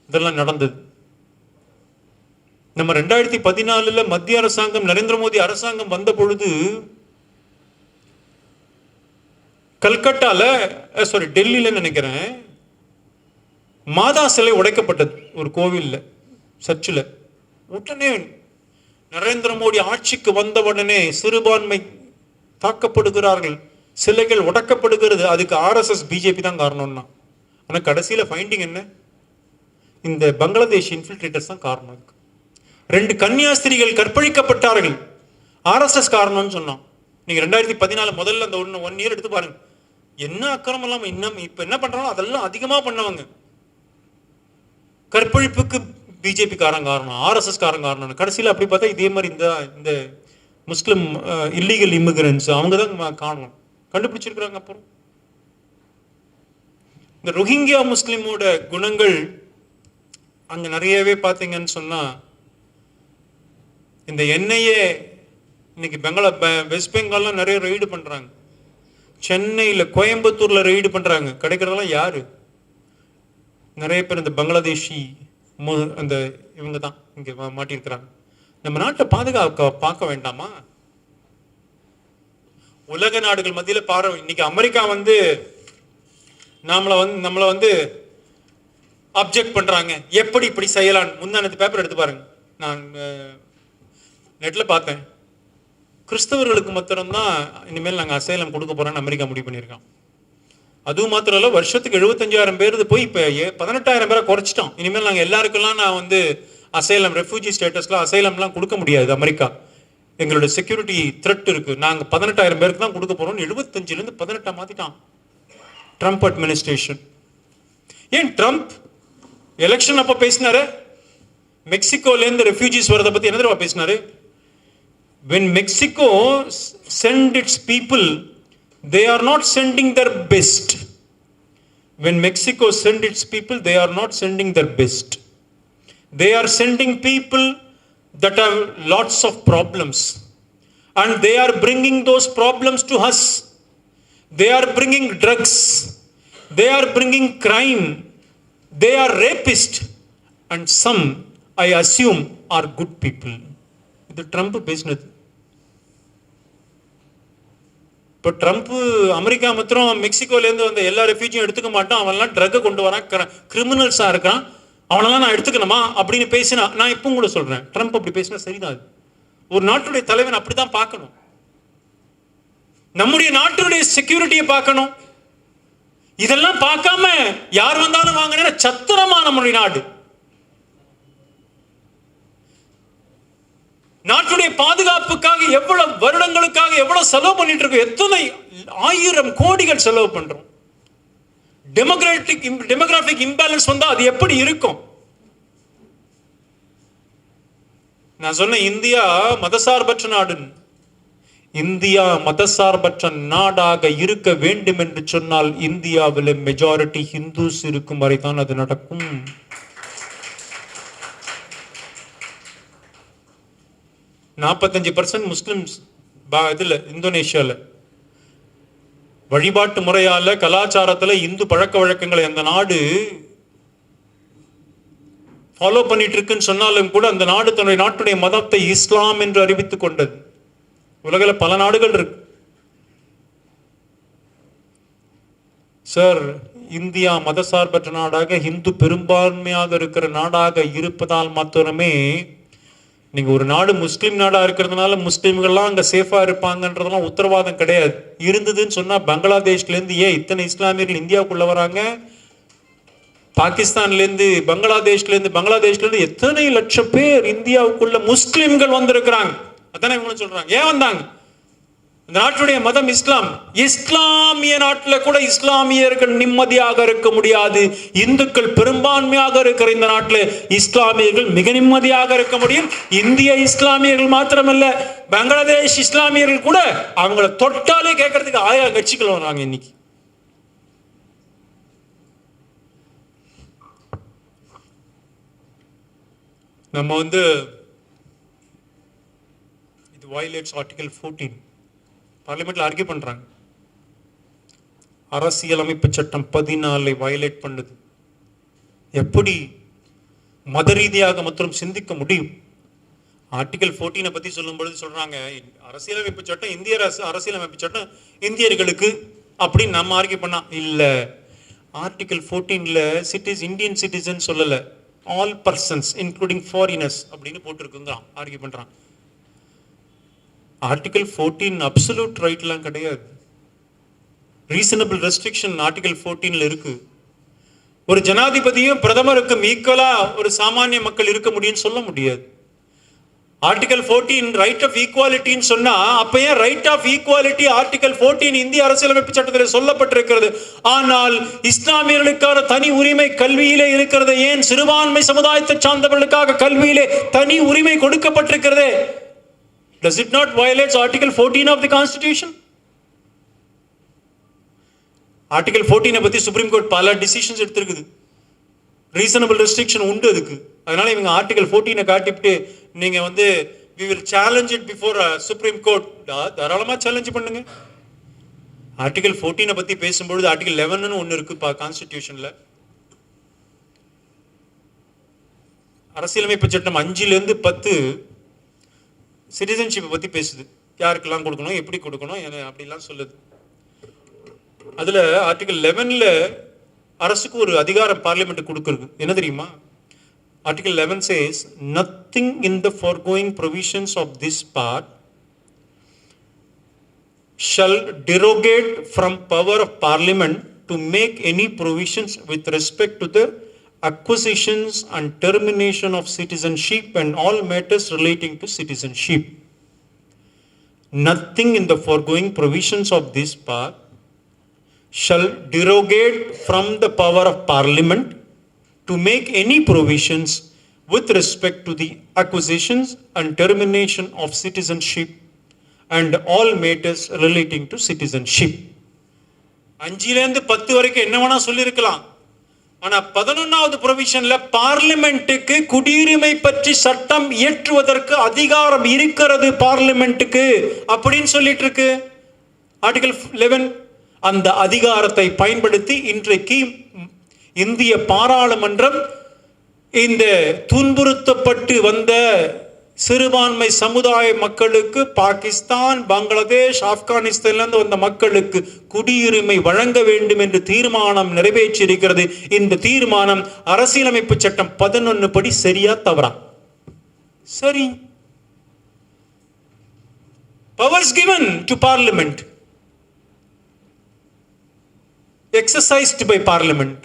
இதெல்லாம் நடந்தது. நம்ம 2014 மத்திய அரசாங்கம், நரேந்திர மோடி அரசாங்கம் வந்த பொழுது கல்கட்டால, டெல்லியில நினைக்கிறேன், மாதா சிலை உடைக்கப்பட்டது ஒரு கோவில்ல, சர்ச்சில். உடனே நரேந்திர மோடி ஆட்சிக்கு வந்த உடனே சிறுபான்மை தாக்கப்படுகிறார்கள், சிலைகள் உடைக்கப்படுகிறது. அதுக்கு RSS பிஜேபி தான் காரணம்னா. ஆனா கடைசியில ஃபைண்டிங் என்ன? இந்த பங்களாதேஷ் இன்ஃபில்ட்ரேட்டர்ஸ் தான் காரணம். 2 கன்னியாஸ்திரிகள் கற்பழிக்கப்பட்டார்கள், RSS காரணம்னு சொன்னோம். நீங்க 2014 முதல்ல அந்த 1 இயர் எடுத்து பாருங்க, என்ன அக்கிரமம் இல்லாம இன்னும் இப்ப என்ன பண்றாங்களோ அதெல்லாம் அதிகமா பண்ணவங்க. கற்பழிப்புக்கு பிஜேபி காரன் காரணம், RSS காரன் காரணம். கடைசியில் அப்படி பார்த்தா இதே மாதிரி இந்த முஸ்லிம் இல்லீகல் இமிகிரன்ஸ் அவங்க தான் காரணம் கண்டுபிடிச்சிருக்கிறாங்க. அப்புறம் இந்த ரோஹிங்கியா முஸ்லிமோட குணங்கள் அங்க நிறையவே பார்த்தீங்கன்னு சொன்னா, இந்த எண்ணெயே இன்னைக்கு வெஸ்ட் பெங்கால்ல நிறைய ரெய்டு பண்றாங்க, சென்னையில கோயம்புத்தூர்ல ரெய்டு பண்றாங்க. கிடைக்கிறதெல்லாம் யாரு? நிறைய பேர் இந்த பங்களாதேஷி அந்த இவங்க தான் இங்க மாட்டியிருக்கிறாங்க. நம்ம நாட்டை பாதுகாக்க பார்க்க வேண்டாமா? உலக நாடுகள் மத்தியில பாரு, இன்னைக்கு அமெரிக்கா வந்து நம்மளை வந்து அப்ஜெக்ட் பண்றாங்க, எப்படி இப்படி செய்யலாம். முந்தானத்து பேப்பர் எடுத்து பாருங்க, நான் நெட்ல பார்த்தேன். கிறிஸ்தவர்களுக்கு மாத்திரம்தான் இனிமேல் நாங்கள் அசைலம் கொடுக்க போறோம்னு அமெரிக்கா முடிவு பண்ணியிருக்கோம். அதுவும் மாத்திரம் இல்லை, வருஷத்துக்கு 75,000 பேர் போய் இப்போ 18,000 பேரை குறைச்சிட்டோம். இனிமேல் நாங்கள் எல்லாருக்கெல்லாம் நான் வந்து அசைலம், ரெஃப்யூஜி ஸ்டேட்டஸ்லாம் அசைலம்லாம் கொடுக்க முடியாது. அமெரிக்கா எங்களோட செக்யூரிட்டி த்ரெட் இருக்கு, நாங்கள் 18,000 பேருக்கு தான் கொடுக்க போறோம். 75லேருந்து 18 மாத்திட்டான் ட்ரம்ப் அட்மினிஸ்ட்ரேஷன். ஏன் ட்ரம்ப் எலெக்ஷன் அப்ப பேசினாரு, மெக்சிகோல இருந்து ரெஃப்யூஜிஸ் வரதை பத்தி என்ன தெரியுமா பேசினாரு? When Mexico send its people, they are not sending their best. When Mexico send its people, they are not sending their best. They are sending people that have lots of problems, and they are bringing those problems to us. They are bringing drugs, they are bringing crime, they are rapists, and some, I assume, are good people. இது Trump பேசினது. இப்போ Trump America மாத்திரம் மெக்சிகோலேருந்து வந்த எல்லா ரெஃப்யூஜியும் எடுத்துக்க மாட்டான், அவன்லாம் ட்ரக்கை கொண்டு வரான், கிரிமினல்ஸாக இருக்கான், அவனெல்லாம் நான் எடுத்துக்கணுமா அப்படின்னு பேசினா, நான் இப்போ கூட சொல்கிறேன், ட்ரம்ப் அப்படி பேசினா சரிதான். ஒரு நாட்டுடைய தலைவன் அப்படி தான் பார்க்கணும். நம்முடைய நாட்டுடைய செக்யூரிட்டியை பார்க்கணும். இதெல்லாம் பார்க்காம யார் வந்தாலும் வாங்கினா சத்திரமா நம்முடைய நாடு. நாட்டுடைய பாதுகாப்புக்காக எவ்வளவு வருடங்களுக்காக எவ்வளவு செலவு பண்ணிட்டு இருக்கோம், எத்தனை 1000 கோடிகள் செலவு பண்றோம். டெமோகிராபிக் இம்பேலன்ஸ் வந்தா அது எப்படி இருக்கும்? நான் சொன்ன இந்தியா மதசார்பற்ற நாடு. இந்தியா மதசார்பற்ற நாடாக இருக்க வேண்டும் என்று சொன்னால் இந்தியாவில் மெஜாரிட்டி ஹிந்துஸ் இருக்கும் வரைதான் அது நடக்கும். %45 முஸ்லிம்ஸ் இதுல இந்தோனேஷியால வழிபாட்டு முறையால கலாச்சாரத்துல இந்து பழக்க வழக்கங்களை அந்த நாடு ஃபாலோ பண்ணிட்டு இருக்குன்னு சொன்னாலும் கூட அந்த நாடு தன்னுடைய நாட்டுடைய மதத்தை இஸ்லாம் என்று அறிவித்துக் கொண்டது. உலகில் பல நாடுகள் இருக்கு சார். இந்தியா மதசார்பற்ற நாடாக இந்து பெரும்பான்மையாக இருக்கிற நாடாக இருப்பதால் மாத்திரமே நீங்க ஒரு நாடு முஸ்லீம் நாடா இருக்கிறதுனால முஸ்லீம்கள்லாம் அங்க சேஃபா இருப்பாங்கன்றதெல்லாம் உத்தரவாதம் கிடையாது. இருந்ததுன்னு சொன்னா பங்களாதேஷ்ல இருந்து ஏன் இத்தனை இஸ்லாமியர்கள் இந்தியாவுக்குள்ள வராங்க? பாகிஸ்தான்ல இருந்து பங்களாதேஷ்ல இருந்து எத்தனை லட்சம் பேர் இந்தியாவுக்குள்ள முஸ்லிம்கள் வந்திருக்கிறாங்க. அதானே இவங்க சொல்றாங்க. ஏன் வந்தாங்க? இந்த நாட்டுடைய மதம் இஸ்லாம். இஸ்லாமிய நாட்டில் கூட இஸ்லாமியர்கள் நிம்மதியாக இருக்க முடியாது. இந்துக்கள் பெரும்பான்மையாக இருக்கிற இந்த நாட்டில் இஸ்லாமியர்கள் மிக நிம்மதியாக இருக்க முடியும். இந்திய இஸ்லாமியர்கள் மாத்திரமல்ல, பங்களாதேஷ் இஸ்லாமியர்கள் கூட அவங்கள தொட்டாலே கேட்கறதுக்கு 1000 கட்சிகள் வராங்க. இன்னைக்கு நம்ம இது வயலேட்ஸ் ஆர்டிகல் 14 பார்லிமெண்ட்ல ஆர்கியூ பண்றாங்க. அரசியலமைப்பு சட்டம் 14 வயலேட் பண்ணுது. எப்படி மத ரீதியாக மற்றும் சிந்திக்க முடியும்? ஆர்டிகல் 14 பத்தி சொல்லும் பொழுது சொல்றாங்க, அரசியலமைப்பு சட்டம் இந்திய அரசியலமைப்பு சட்டம் இந்தியர்களுக்கு அப்படின்னு நம்ம ஆர்கியூ பண்ணா இல்ல. ஆர்டிகல் 14ல இந்தியன் சிட்டிசன் சொல்லல, ஆல் பர்சன்ஸ் இன்க்ளூடிங் ஃபாரினர்ஸ் அப்படின்னு போட்டிருக்குங்க ஆர்கியூ பண்றாங்க. ஆர்டிகல் 14 அப்சல்யூட் ரைட்லாம் கிடையாது. ரீசனபிள் ரெஸ்ட்ரிக்ஷன் ஆர்டிகல் 14ல இருக்கு. ஒரு ஜனாதிபதியும் பிரதமருக்கும் ஈக்குவலா ஒரு சாமானிய மக்கள் இருக்க முடியும்னு சொல்ல முடியாது. ஆர்டிகல் 14 ரைட் ஆஃப் ஈக்குவாலிட்டின்னு சொன்னா அப்ப ஏன் ரைட் ஆஃப் ஈக்குவாலிட்டி ஆர்டிகல் 14 இந்திய அரசியலமைப்பு சட்டத்தில் சொல்லப்பட்டிருக்கிறது. ஆனால் இஸ்லாமியர்களுக்கான தனி உரிமை கல்வியிலே இருக்கிறது. ஏன் சிறுபான்மை சமுதாயத்தை சார்ந்தவர்களுக்காக கல்வியிலே தனி உரிமை கொடுக்கப்பட்டிருக்கிறது. Does it not violate Article 14 of the Constitution? Article 14 பத்தி சுப்ரீம் கோர்ட் பல டிசிஷன்ஸ் எடுத்திருக்குது. ரீசனபிள் ரெஸ்ட்ரிக்ஷன் உண்டு அதுக்கு. அதனால இவங்க ஆர்டிகல் 14 காட்டிட்டு நீங்க we will challenge it before supreme court, தாராளமா சேலஞ்ச் பண்ணுங்க. ஆர்டிகல் 14 பத்தி பேசும்பொழுது ஆர்டிகல் 11 ஒன்னு இருக்கு கான்ஸ்டிடியூஷன்ல. அரசியலமைப்பு சட்டம் 5லிருந்து 10 சிட்டிசன்ஷிப்பை பற்றி பேசுது. யாருக்கெல்லாம் கொடுக்கணும், எப்படி கொடுக்கணும், அப்படிலாம் சொல்லுது. அதில் ஆர்டிகல் 11ல் அரசுக்கு ஒரு அதிகாரம் பார்லிமெண்ட் கொடுக்குறது. என்ன தெரியுமா? Article 11 says, nothing in the foregoing provisions of this part shall derogate from power of parliament to make any provisions with respect to the acquisitions and termination of citizenship and all matters relating to citizenship. Nothing in the foregoing provisions of this part shall derogate from the power of Parliament to make any provisions with respect to the acquisitions and termination of citizenship and all matters relating to citizenship. 5லேருந்து 10 வரைக்கும் என்ன வேணா சொல்லியிருக்கலாம். ஆனா 11வது ப்ரொவிஷன்ல பார்லிமெண்ட்டுக்கு குடியுரிமை பற்றி சட்டம் இயற்றுவதற்கு அதிகாரம் இருக்கிறது பார்லிமெண்ட்டுக்கு அப்படின்னு சொல்லிட்டு இருக்கு. ஆர்டிகல் 11. அந்த அதிகாரத்தை பயன்படுத்தி இன்றைக்கு இந்திய பாராளுமன்றம் இந்த துன்புறுத்தப்பட்டு வந்த சிறுபான்மை சமுதாய மக்களுக்கு, பாகிஸ்தான், பங்களாதேஷ், ஆப்கானிஸ்தான்லேருந்து வந்த மக்களுக்கு குடியுரிமை வழங்க வேண்டும் என்று தீர்மானம் நிறைவேற்றியிருக்கிறது. இந்த தீர்மானம் அரசியலமைப்பு சட்டம் 11 படி சரியா தவறா? சரி. Powers given to parliament, exercised by parliament.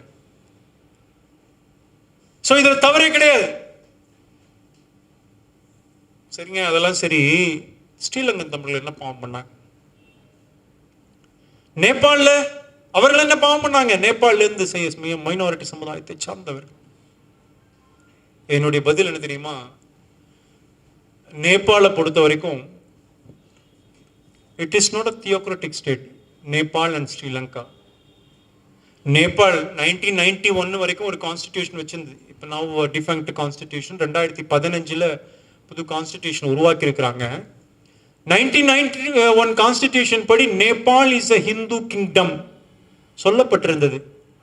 So இதுல தவறே கிடையாது. சரிங்க, அதெல்லாம் சரி. ஸ்ரீலங்கன் தமிழர்கள் என்ன பாவம் பண்ணாங்க? நேபாளில் அவர்கள் என்ன பாவம் பண்ணாங்க? நேபாளில இருந்து மைனாரிட்டி சமுதாயத்தை சார்ந்தவர்கள். என்னுடைய பதில் என்ன தெரியுமா? நேபாளை பொறுத்த வரைக்கும் it is not a theocratic state. Nepal and Sri Lanka. Nepal 1991 வரைக்கும் ஒரு கான்ஸ்டிடியூஷன் வச்சிருந்தது. இப்போ நான் டிஃபங்க்ட் கான்ஸ்டிடியூஷன் 2015 புது கான்ஸ்டிடியூஷன் உருவாக்கி இருக்கிறாங்க. 1991 கான்ஸ்டிடியூஷன் படி Nepal is a Hindu kingdom சொல்லப்பட்டிருந்தது.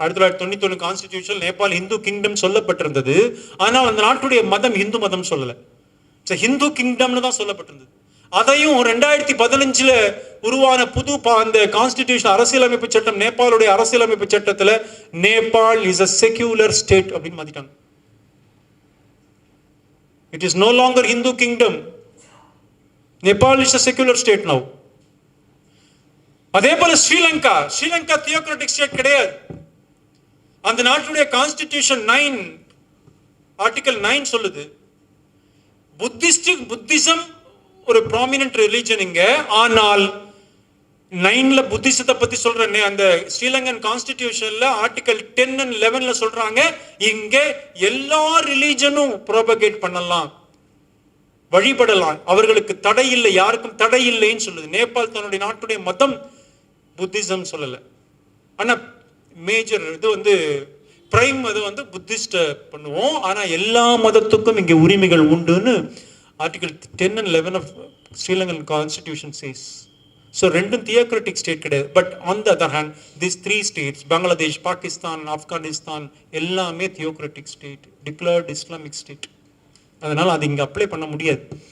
1991 கான்ஸ்டிடியூஷன் நேபாள் ஹிந்து கிங்டம் சொல்லப்பட்டிருந்தது. ஆனால் அந்த நாட்டுடைய மதம் ஹிந்து மதம் சொல்லல, ஹிந்து கிங்டம்னு தான் சொல்லப்பட்டிருந்தது. அதையும் 2015 உருவான புது அந்த கான்ஸ்டிடியூஷன் அரசியலமைப்பு சட்டம், நேபாளுடைய அரசியலமைப்பு சட்டத்தில் Nepal is a secular state அப்படின்னு மாத்திட்டாங்க. It is no longer Hindu kingdom. Nepal is a secular state now. அதே போல ஸ்ரீலங்கா தியோக்ராட்டிக் ஸ்டேட் கிடையாது. அந்த நாட்டுடைய கான்ஸ்டிடியூஷன் 9 ஆர்டிகல் 9 சொல்லுது புத்திசம் ஒரு ப்ராமினன்ட் ரிலிஜன் இங்க. ஆனால் 9ல புத்திசத்தை பத்தி சொல்றேன். அந்த ஸ்ரீலங்கன் கான்ஸ்டிடியூஷன்ல ஆர்டிகல் 10 and 11ல சொல்றாங்க இங்க எல்லா ரிலிஜனும் ப்ரோபகேட் பண்ணலாம், வழிபடலாம், அவர்களுக்கு தடை இல்லை, யாருக்கும் தடை இல்லைன்னு சொல்லுது. நேபாள் தன்னுடைய நாட்டுடைய மதம் புத்திசம் சொல்லல. ஆனா மேஜர் இது பிரைம் அது புத்திஸ்ட் பண்ணுவோம். ஆனா எல்லா மதத்துக்கும் இங்க உரிமைகள் உண்டுன்னு article 10 and 11 of Sri Lankan constitution says. So ரெண்டும் தியோக்ராட்டிக் ஸ்டேட் கிடையாது. But on the other hand this 3 states Bangladesh, Pakistan, Afghanistan எல்லாமே theocratic state, declared Islamic state. அதனால அது இங்கே அப்ளை பண்ண முடியாது.